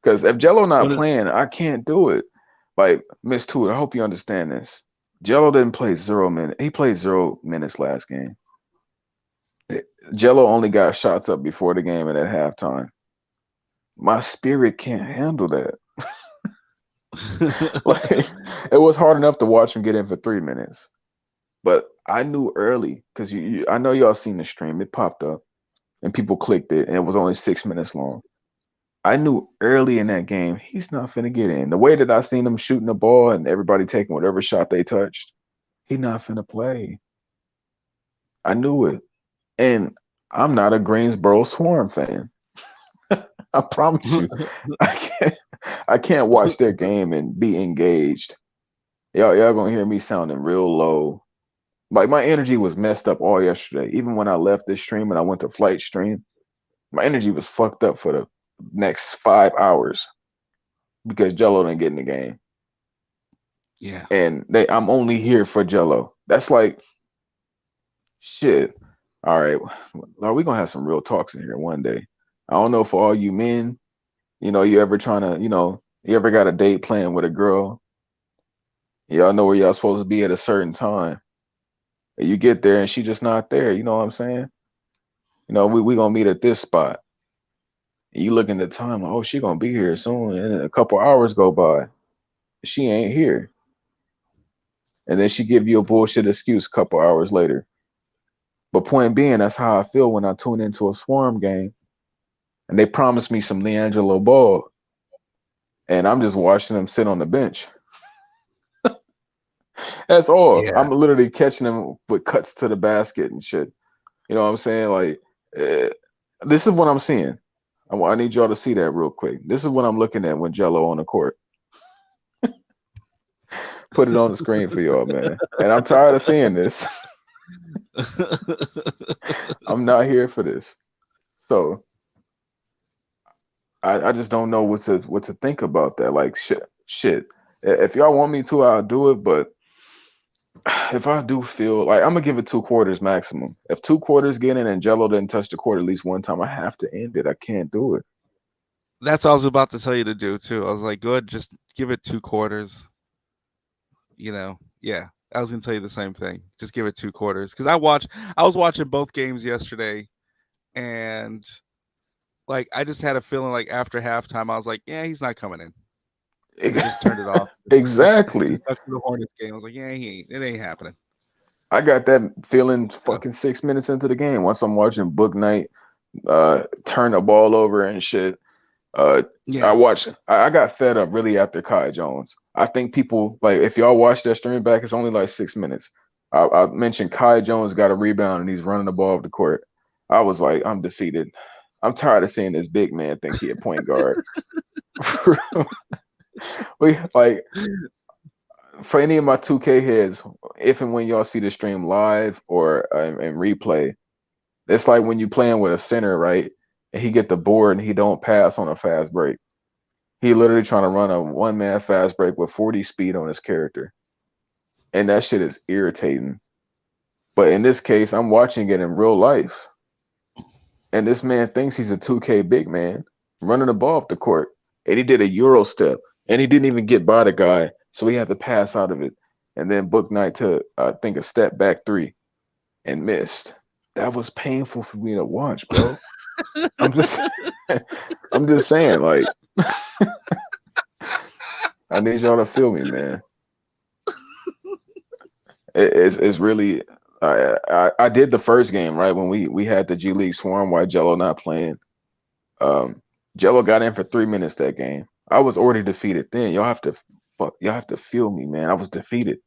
Because if Jello not When playing, I can't do it. Like Miss Toot, I hope you understand this. Jello didn't play 0 minutes. He played 0 minutes last game. Jello only got shots up before the game and at halftime. My spirit can't handle that. Like it was hard enough to watch him get in for 3 minutes. But I knew early because I know y'all seen the stream. It popped up and people clicked it, and it was only 6 minutes long. I knew early in that game he's not finna get in. The way that I seen him shooting the ball and everybody taking whatever shot they touched, he not finna play. I knew it, and I'm not a Greensboro Swarm fan. I promise you, I can't. I can't watch their game and be engaged. Y'all gonna hear me sounding real low. Like my energy was messed up all yesterday. Even when I left this stream and I went to flight stream, my energy was fucked up for the next 5 hours because Jello didn't get in the game. yeah. And I'm only here for Jello. That's like shit. All right. Are we gonna have some real talks in here one day? I don't know for all you men, you ever trying to, you ever got a date plan with a girl? Y'all know where y'all supposed to be at a certain time. And you get there and she just not there. You know what I'm saying? We gonna meet at this spot. And you look in the time, like, oh, she gonna be here soon. And then a couple hours go by. She ain't here. And then she give you a bullshit excuse a couple hours later. But point being, that's how I feel when I tune into a Swarm game and they promise me some LiAngelo ball. And I'm just watching them sit on the bench. That's all. Yeah. I'm literally catching them with cuts to the basket and shit. You know what I'm saying? Like, uh, this is what I'm seeing. I need y'all to see that real quick. This is what I'm looking at when Jello on the court. Put it on the screen for y'all, man. And I'm tired of seeing this. I'm not here for this. So I just don't know what to think about that. Like shit. If y'all want me to, I'll do it. But if I do feel like I'm gonna give it 2 quarters maximum. If 2 quarters get in and Jello didn't touch the court at least one time, I have to end it. I can't do it. That's what I was about to tell you to do too. I was like, good, just give it 2 quarters. Yeah. I was gonna tell you the same thing. Just give it 2 quarters. Because I was watching both games yesterday, and like I just had a feeling like after halftime, I was like, yeah, he's not coming in. And just turned it off. Exactly. Just stuck to the Hornets game. I was like, yeah, it ain't happening. I got that feeling Yeah. fucking 6 minutes into the game. Once I'm watching Book Knight turn the ball over and shit. Uh, Yeah. I got fed up really after Kai Jones. I think people like if y'all watch that stream back, it's only like 6 minutes. I mentioned Kai Jones got a rebound and he's running the ball off the court. I was like, I'm defeated. I'm tired of seeing this big man think he a point guard. We like for any of my 2K heads, if and when y'all see the stream live or in replay, it's like when you playing with a center, right? And he get the board and he don't pass on a fast break. He literally trying to run a one-man fast break with 40 speed on his character. And that shit is irritating. But in this case, I'm watching it in real life. And this man thinks he's a 2K big man running the ball up the court. And he did a Euro step. And he didn't even get by the guy. So he had to pass out of it. And then Book Knight to, I think, a step back 3 and missed. That was painful for me to watch, bro. I'm just I'm just saying, like I need y'all to feel me, man. It's really I did the first game right when we had the G League Swarm while Jello not playing. Jello got in for 3 minutes that game. I was already defeated then. Y'all have to feel me, man. I was defeated.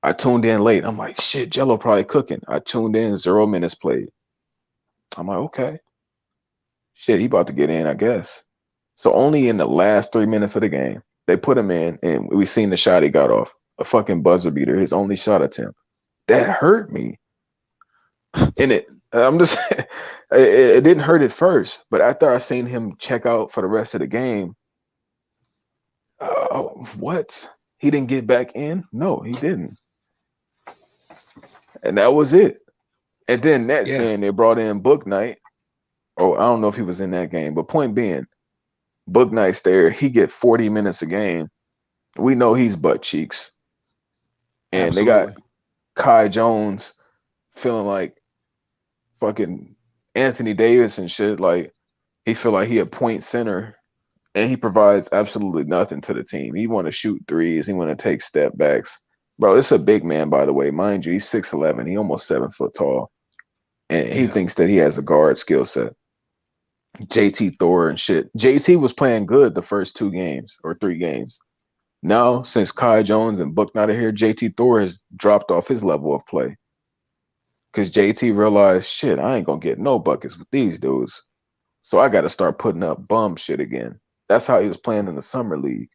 I tuned in late. I'm like, shit, Jello probably cooking. I tuned in, 0 minutes played. I'm like, okay. Shit, he about to get in, I guess. So only in the last 3 minutes of the game, they put him in, and we seen the shot he got off. A fucking buzzer beater, his only shot attempt. That hurt me. And I'm just, it didn't hurt at first, but after I seen him check out for the rest of the game, what? He didn't get back in? No, he didn't. And that was it. And then next Yeah, game they brought in Book Knight. Oh, I don't know if he was in that game, but point being, Book Knight's there. He get 40 minutes a game. We know he's butt cheeks. And they got absolutely. Kai Jones feeling like fucking Anthony Davis and shit. Like he feel like he a point center and he provides absolutely nothing to the team. He want to shoot threes. He want to take step backs. Bro, it's a big man, by the way. Mind you, he's 6'11". He almost 7 foot tall. And he Yeah. thinks that he has a guard skill set. JT Thor and shit. JT was playing good the first 2 games or 3 games. Now, since Kai Jones and Book not here, JT Thor has dropped off his level of play. Because JT realized, shit, I ain't gonna get no buckets with these dudes. So I gotta start putting up bum shit again. That's how he was playing in the summer league.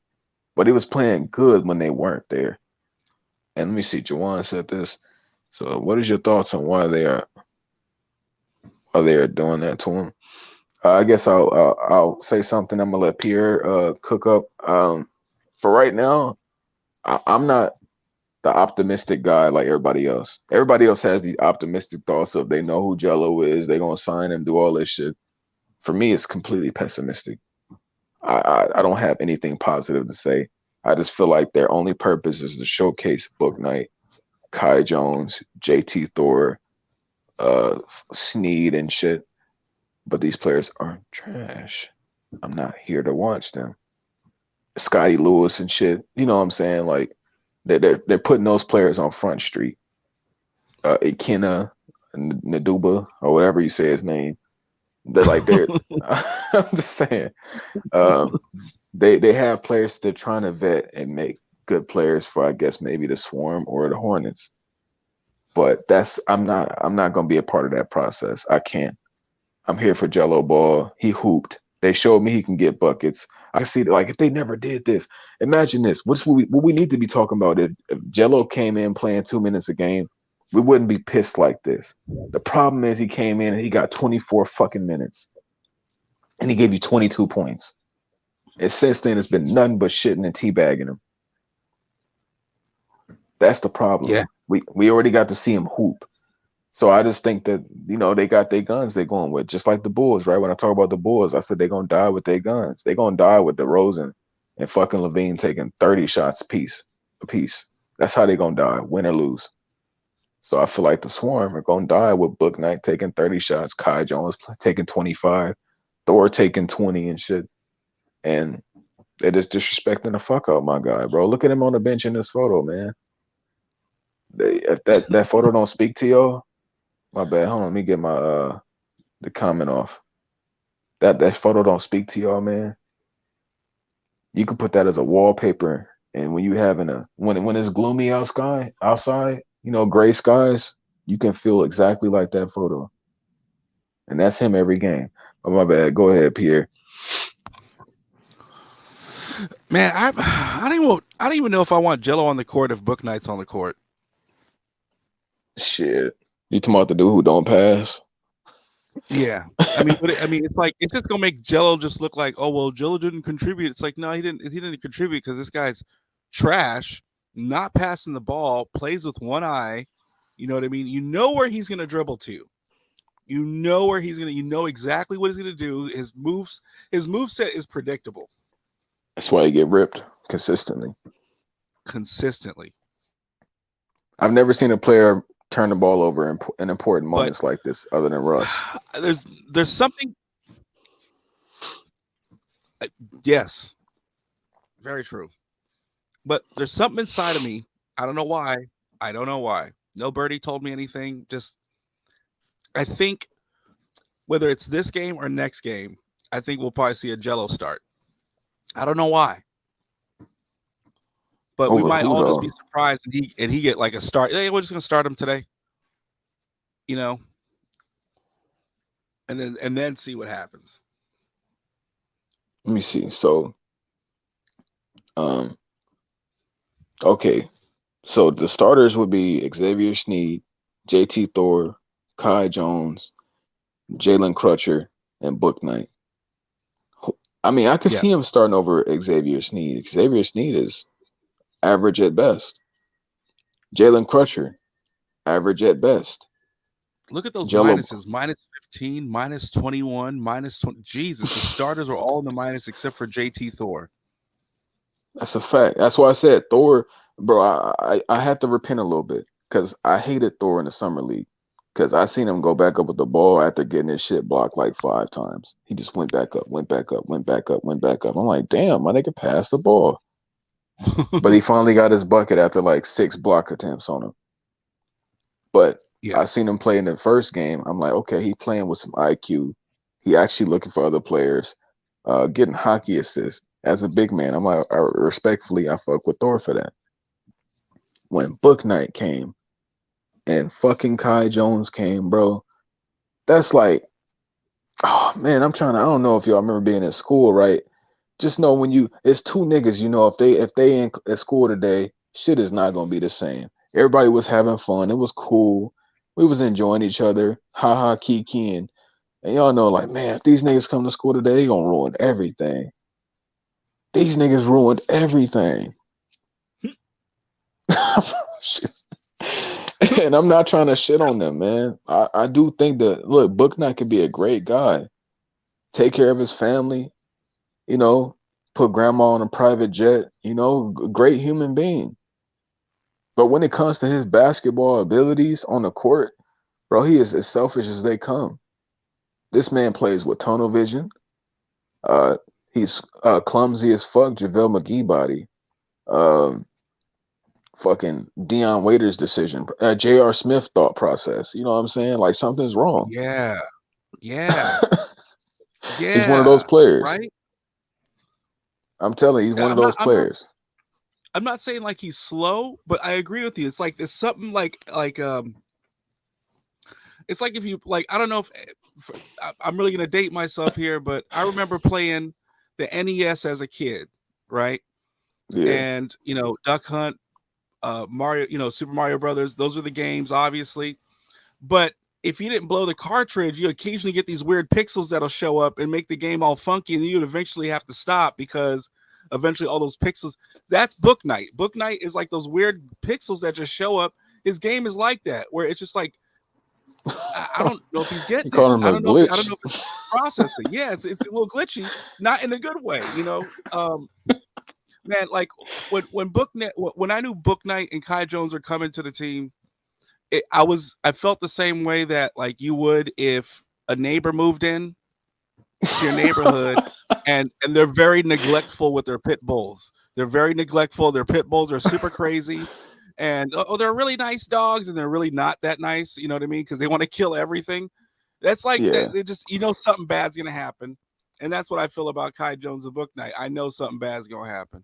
But he was playing good when they weren't there. And let me see, Jawan said this. So what is your thoughts on why they are doing that to him? I guess I'll say something. I'm gonna let Pierre cook up. For right now, I'm not the optimistic guy like everybody else. Everybody else has these optimistic thoughts of they know who Jello is, they're gonna sign him, do all this shit. For me, it's completely pessimistic. I don't have anything positive to say. I just feel like their only purpose is to showcase Book Knight, Kai Jones, JT Thor, uh, Sneed and shit. But these players are trash. I'm not here to watch them. Scotty Lewis and shit. You know what I'm saying? Like they're putting those players on Front Street. Ikena, Naduba, or whatever you say his name. They're I'm just saying. Um, they have players they're trying to vet and make good players for I guess maybe the Swarm or the Hornets. But I'm not gonna be a part of that process. I can't. I'm here for Jello Ball. He hooped. They showed me he can get buckets. I see like if they never did this, imagine this. What we need to be talking about if Jello came in playing 2 minutes a game, we wouldn't be pissed like this. The problem is he came in and he got 24 fucking minutes and he gave you 22 points. And since then it's been nothing but shitting and teabagging him. That's the problem. Yeah. We already got to see him hoop. So I just think that they got their guns they're going with, just like the Bulls, right? When I talk about the Bulls, I said they're gonna die with their guns. They're gonna die with DeRozan and fucking Levine taking 30 shots a piece. That's how they're gonna die, win or lose. So I feel like the Swarm are gonna die with Book Knight taking 30 shots, Kai Jones taking 25, Thor taking 20 and shit, and they're just disrespecting the fuck out my guy, bro. Look at him on the bench in this photo, man. If that photo don't speak to y'all, my bad. Hold on, let me get my the comment off. That photo don't speak to y'all, man. You can put that as a wallpaper, and when you having when it's gloomy outside, gray skies, you can feel exactly like that photo, and that's him every game. Oh my bad. Go ahead, Pierre. Man, I don't even know if I want Jello on the court if Book Knight's on the court. Shit, you talking about the dude who don't pass? Yeah. It's like it's just gonna make Jello just look like, oh well, Jello didn't contribute. It's like, no, he didn't contribute because this guy's trash, not passing the ball, plays with one eye. You know what I mean? You know where he's gonna dribble to. You know exactly what he's gonna do. His move set is predictable. That's why he get ripped consistently. Consistently. I've never seen a player turn the ball over in important But moments like this, other than Russ. there's something. Yes, very true. But there's something inside of me. I don't know why. I don't know why. No birdie told me anything. Just I think whether it's this game or next game, I think we'll probably see a Jello start. I don't know why. But we Over might who all just though? be surprised and he get like a start. Hey, we're just gonna start him today. You know, and then see what happens. Let me see. So, um, okay. So the starters would be Xavier Sneed, JT Thor, Kai Jones, Jalen Crutcher, and Book Knight. I mean, I could Yeah. see him starting over Xavier Sneed. Xavier Sneed is average at best. Jalen Crutcher, average at best. Look at those Jello. minuses: minus 15, minus 21, minus 20. Jesus, the starters are all in the minus except for JT Thor. That's a fact. That's why I said Thor, bro. I had to repent a little bit because I hated Thor in the summer league because I seen him go back up with the ball after getting his shit blocked like 5 times. He just went back up, went back up, went back up, went back up. I'm like, damn, my nigga passed the ball, but he finally got his bucket after like 6 block attempts on him. But Yeah. I seen him play in the first game. I'm like, okay, he playing with some IQ. He actually looking for other players, getting hockey assists as a big man. I'm like, respectfully, I fuck with Thor for that. When Book Night came and fucking Kai Jones came, bro, that's like, oh man, I don't know if y'all remember being in school, right? Just know when it's two niggas, if they in at school today, shit is not gonna be the same. Everybody was having fun. It was cool. We was enjoying each other. Ha ha kiki and y'all know like, man, if these niggas come to school today, they gonna ruin everything. These niggas ruined everything. And I'm not trying to shit on them, man. I do think that look, Book Knight could be a great guy. Take care of his family, you know, put grandma on a private jet, great human being. But when it comes to his basketball abilities on the court, bro, he is as selfish as they come. This man plays with tunnel vision. Uh, he's clumsy as fuck. JaVale McGee body. Um, fucking Dion Waiters decision. J.R. Smith thought process. You know what I'm saying? Like something's wrong. Yeah. Yeah. He's one of those Yeah. players. Right. I'm telling you, he's one of I'm not. those I'm not. players. I'm not saying like he's slow, but I agree with you. It's like there's something like. It's like if you like. I don't know if I'm really gonna date myself here, but I remember playing the NES as a kid, right? Yeah. And Duck Hunt, Mario, Super Mario Brothers. Those are the games, obviously. But if you didn't blow the cartridge, you occasionally get these weird pixels that'll show up and make the game all funky, and then you'd eventually have to stop because eventually all those pixels. That's Book Night. Book Night is like those weird pixels that just show up. His game is like that, where it's just like I don't know if he's You getting it. call him I a don't know if I don't glitch. know if it's processing. Yeah, it's a little glitchy, not in a good way. Man, like when I knew Book Night and Kai Jones are coming to the team, I felt the same way that like you would if a neighbor moved in to your neighborhood and they're very neglectful with their pit bulls. They're very neglectful. Their pit bulls are super crazy. And they're really nice dogs and they're really not that nice, you know what I mean? Because they want to kill everything. That's like that Yeah. they just something bad's gonna happen. And that's what I feel about Kai Jones and Book Night. I know something bad's gonna happen.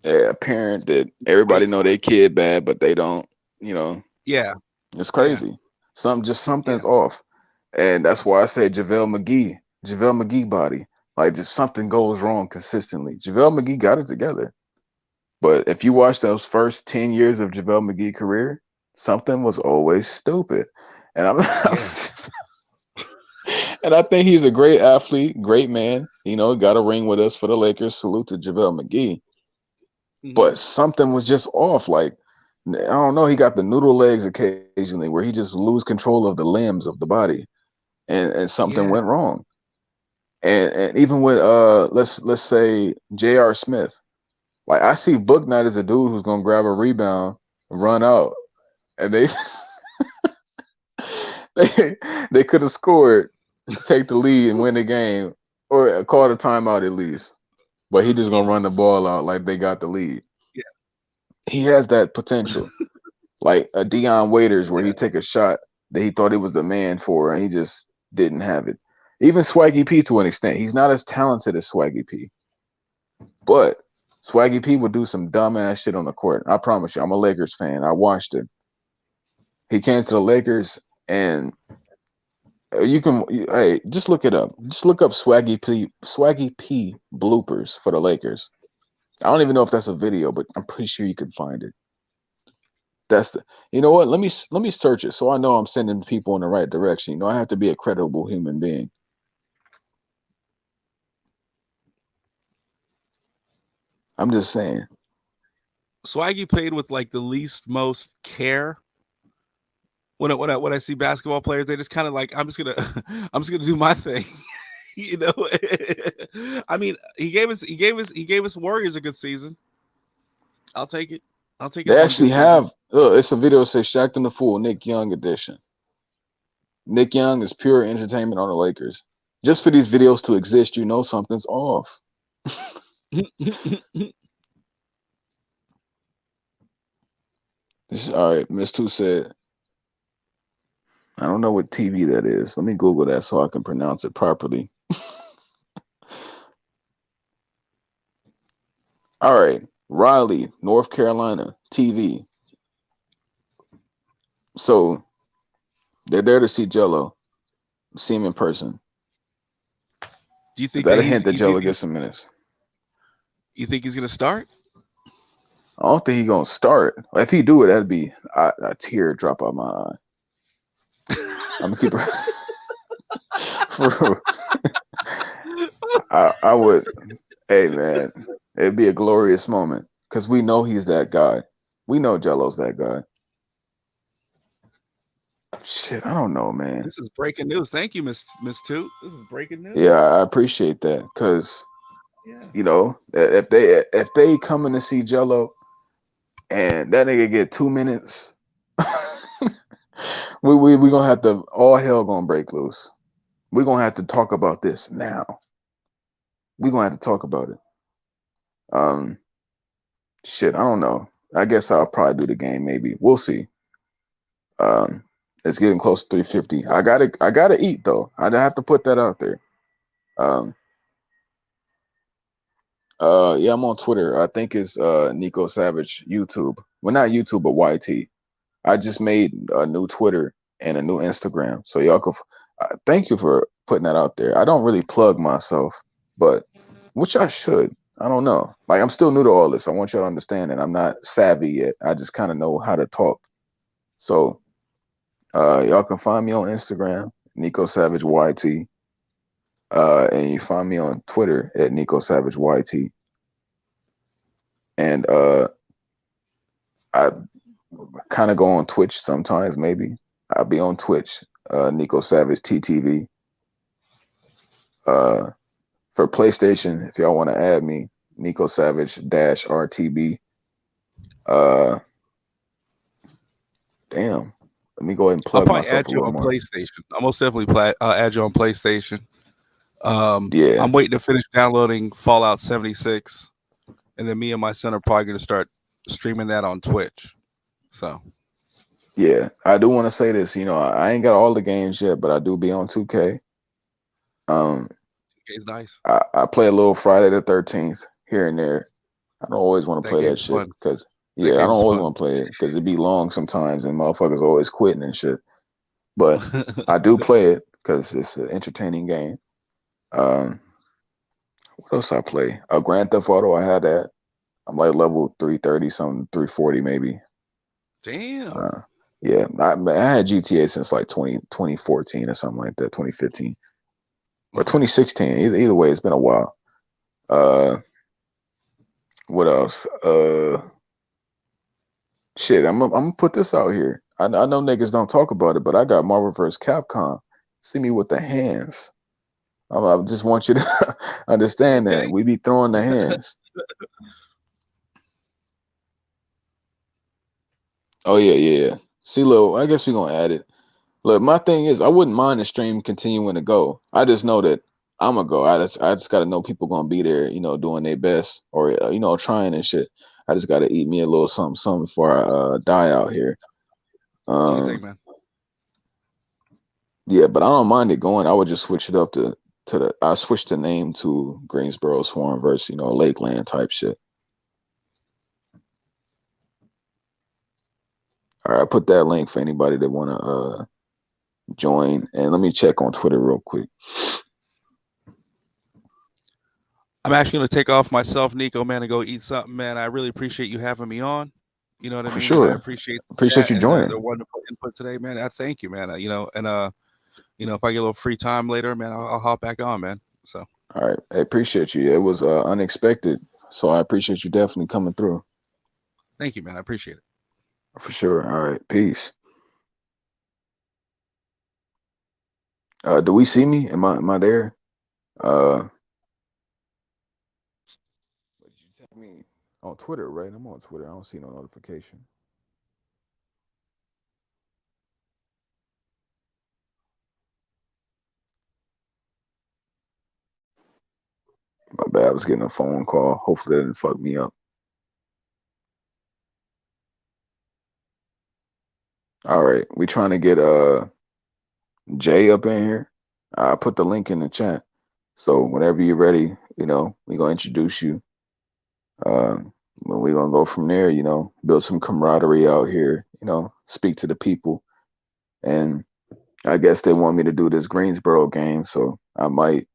Yeah, a parent that Wait everybody know for it. they kid bad, but they don't, you know, Yeah, it's yeah, crazy. Something's yeah, off. And that's why I say JaVale McGee body. Like just something goes wrong consistently. JaVale McGee got it together. But if you watch those first 10 years of JaVale McGee career, something was always stupid. And yeah. and I think he's a great athlete, great man. Got a ring with us for the Lakers. Salute to JaVale McGee. Hmm. But something was just off. Like I don't know, he got the noodle legs occasionally where he just lose control of the limbs of the body, and something Yeah, went wrong. And even with let's say J.R. Smith, like I see Book Knight as a dude who's gonna grab a rebound, run out, and they they could have scored to take the lead and win the game, or call the timeout at least. But he just gonna run the ball out like they got the lead. yeah, He has that potential, like a Dion Waiters, where yeah, he take a shot that he thought he was the man for, and he just didn't have it. Even Swaggy P to an extent, he's not as talented as Swaggy P, but Swaggy P would do some dumbass shit on the court. I promise you, I'm a Lakers fan. I watched it. He came to the Lakers, and hey, just look it up. Just look up Swaggy P bloopers for the Lakers. I don't even know if that's a video, but I'm pretty sure you can find it. That's the. You know what? Let me search it so I know I'm sending people in the right direction. I have to be a credible human being. I'm just saying. Swaggy played with like the least most care when I see basketball players, they just kind of like, I'm just gonna I'm just gonna do my thing. you know, I mean, he gave us Warriors a good season. I'll take it. I'll take his They one good actually season. have. It's a video that says Shaq the Fool, Nick Young edition. Nick Young is pure entertainment on the Lakers. Just for these videos to exist, you know something's off. All right. Miss Two said, I don't know what TV that is. Let me Google that so I can pronounce it properly. All right. Raleigh, North Carolina, TV. So they're there to see Jello, see him in person. Do you Is think that that a hint that you Jello think gets some minutes? you think he's gonna start? I don't think he's gonna start. If he do it, that'd be a tear drop out my eye. I'm gonna keep it for I would. Hey man, it'd be a glorious moment because we know he's that guy. We know Jello's that guy. Shit, I don't know, man. This is breaking news. Thank you, Miss Two. This is breaking Yeah, news. I appreciate that because Yeah. if they coming to see Jello and that nigga get 2 minutes, we gonna have to all hell gonna break loose. We gonna have to talk about this now. We gonna have to talk about it. Um, shit, I don't know. I guess I'll probably do the game. Maybe we'll see. Um, it's getting close to 3:50. I gotta eat though. I have to put that out there. Um, yeah, I'm on Twitter. I think it's Nico Savage YouTube. Well, not YouTube, but YT. I just made a new Twitter and a new Instagram, so y'all can. Thank you for putting that out there. I don't really plug myself, but which I should. I don't know. Like I'm still new to all this. I want y'all to understand that I'm not savvy yet. I just kind of know how to talk. So y'all can find me on Instagram, Nico Savage YT, and you find me on Twitter at Nico Savage YT. And I kind of go on Twitch sometimes. Maybe I'll be on Twitch, Nico Savage TTV. Uh, for PlayStation, if y'all want to add me, Nico Savage dash RTB. Uh, damn. Let me go ahead and I'll plug probably myself add a you little on more. PlayStation. I'll most definitely add you on PlayStation. Yeah, I'm waiting to finish downloading Fallout 76, and then me and my son are probably going to start streaming that on Twitch. So yeah. I do want to say this. I ain't got all the games yet, but I do be on 2K. Um, it's nice. I play a little Friday the 13th here and there. I don't always want to That play that game's shit fun. because That yeah, I don't game's always fun. want to play it because it be long sometimes and motherfuckers always quitting and shit. But I do play it because it's an entertaining game. Um, what else I play? Grand Theft Auto. I had that. I'm like level 330 something, 340 maybe. Damn. Uh, yeah, I had GTA since like 2014 or something like that, 2015 or Okay. 2016. Either way, it's been a while. Uh, what else? Shit, I'm gonna put this out here. I know niggas don't talk about it, but I got Marvel vs. Capcom. See me with the hands. I just want you to understand that Okay. we be throwing the hands. Oh yeah, yeah, yeah. See, look, I guess we gonna add it. Look, my thing is, I wouldn't mind the stream continuing to go. I just know that I'm gonna go. I just gotta know people gonna be there, doing their best or trying and shit. I just gotta eat me a little something, something before I die out here. Do you think, Um, man? yeah, but I don't mind it going. I would just switch it up to the. I switch the name to Greensboro Swarm versus Lakeland type shit. All right, I put that link for anybody that wanna join, and let me check on Twitter real quick. I'm actually going to take off myself, Nico, man, and go eat something, man. I really appreciate you having me on. You know what I For mean? And I sure. appreciate Appreciate that you and the joining. wonderful input today, man. I thank you, man. If I get a little free time later, man, I'll hop back on, man. So All right. I appreciate you. It was unexpected. So I appreciate you definitely coming through. thank you, man. I appreciate it. For sure. All right. Peace. Do we see me? Am I there? But you tag me on Twitter, right? I'm on Twitter. I don't see no notification. My bad. I was getting a phone call. Hopefully that didn't fuck me up. All right. We trying to get Jay up in here. I put the link in the chat. So whenever you're ready, we're gonna introduce you. Uh, we're gonna go from there, build some camaraderie out here, speak to the people. And I guess they want me to do this Greensboro game, so I might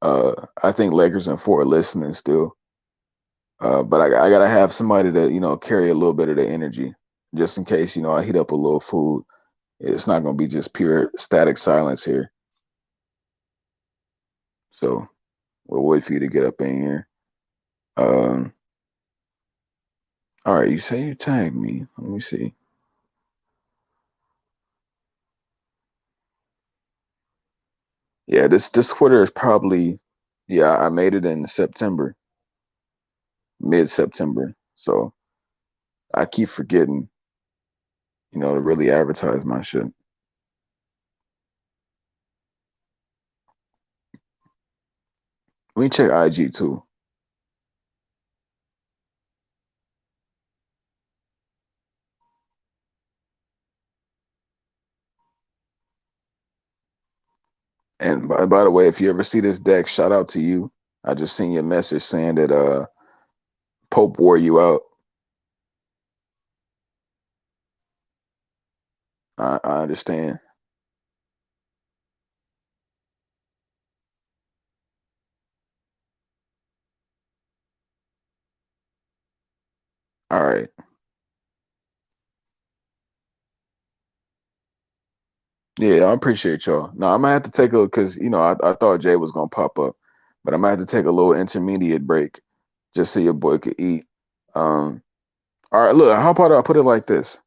I think Lakers and four are listening still. But I gotta have somebody to, carry a little bit of the energy. Just in case, I heat up a little food. It's not gonna be just pure static silence here. So we'll wait for you to get up in here. Um, all right, you say you tagged me. Let me see. Yeah, this Twitter is probably, yeah, I made it in September, mid-September. So I keep forgetting, to really advertise my shit. Let me check IG too. And by the way, if you ever see this deck, shout out to you. I just seen your message saying that Pope wore you out. I understand. All right. Yeah, I appreciate y'all. No, I'm gonna have to take a because I thought Jay was gonna pop up, but I'm gonna have to take a little intermediate break just so your boy could eat. Um, all right, look, how about I put it like this?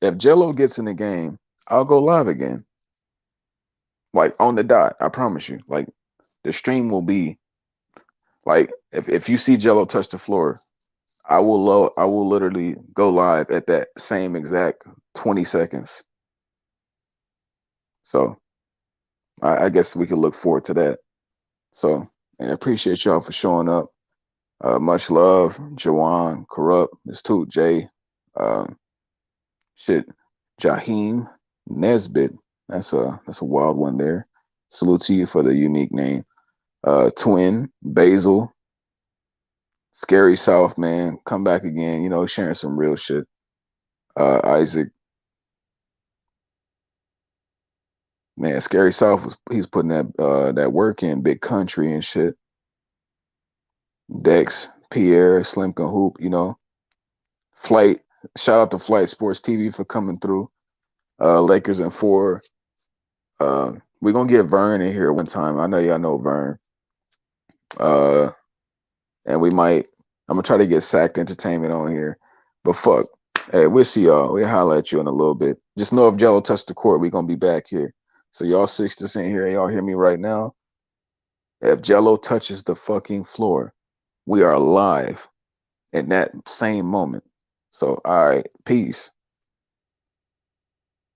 If Jello gets in the game, I'll go live again. Like on the dot, I promise you. Like the stream will be like if you see Jello touch the floor, I will literally go live at that same exact 20 seconds. So I guess we can look forward to that. So and I appreciate y'all for showing up. Much love, Jawan, Corrupt, Miss Toot, Jay, um, shit, Jaheem, Nesbit. That's a wild one there. Salute to you for the unique name. Twin, Basil, Scary South, man, come back again. Sharing some real shit. Isaac, man, Scary South he's putting that work in, big country and shit. Dex, Pierre, Slim can hoop. Flight. Shout out to Flight Sports TV for coming through. Lakers and four. We're gonna get Vern in here one time. I know y'all know Vern. Uh, and we might. I'm gonna try to get Sacked Entertainment on here. But fuck, hey, we'll see y'all. We'll holler at you in a little bit. Just know if Jello touched the court, we're gonna be back here. So y'all 6% here. Y'all hear me right now? If Jello touches the fucking floor, we are live in that same moment. So all right, peace.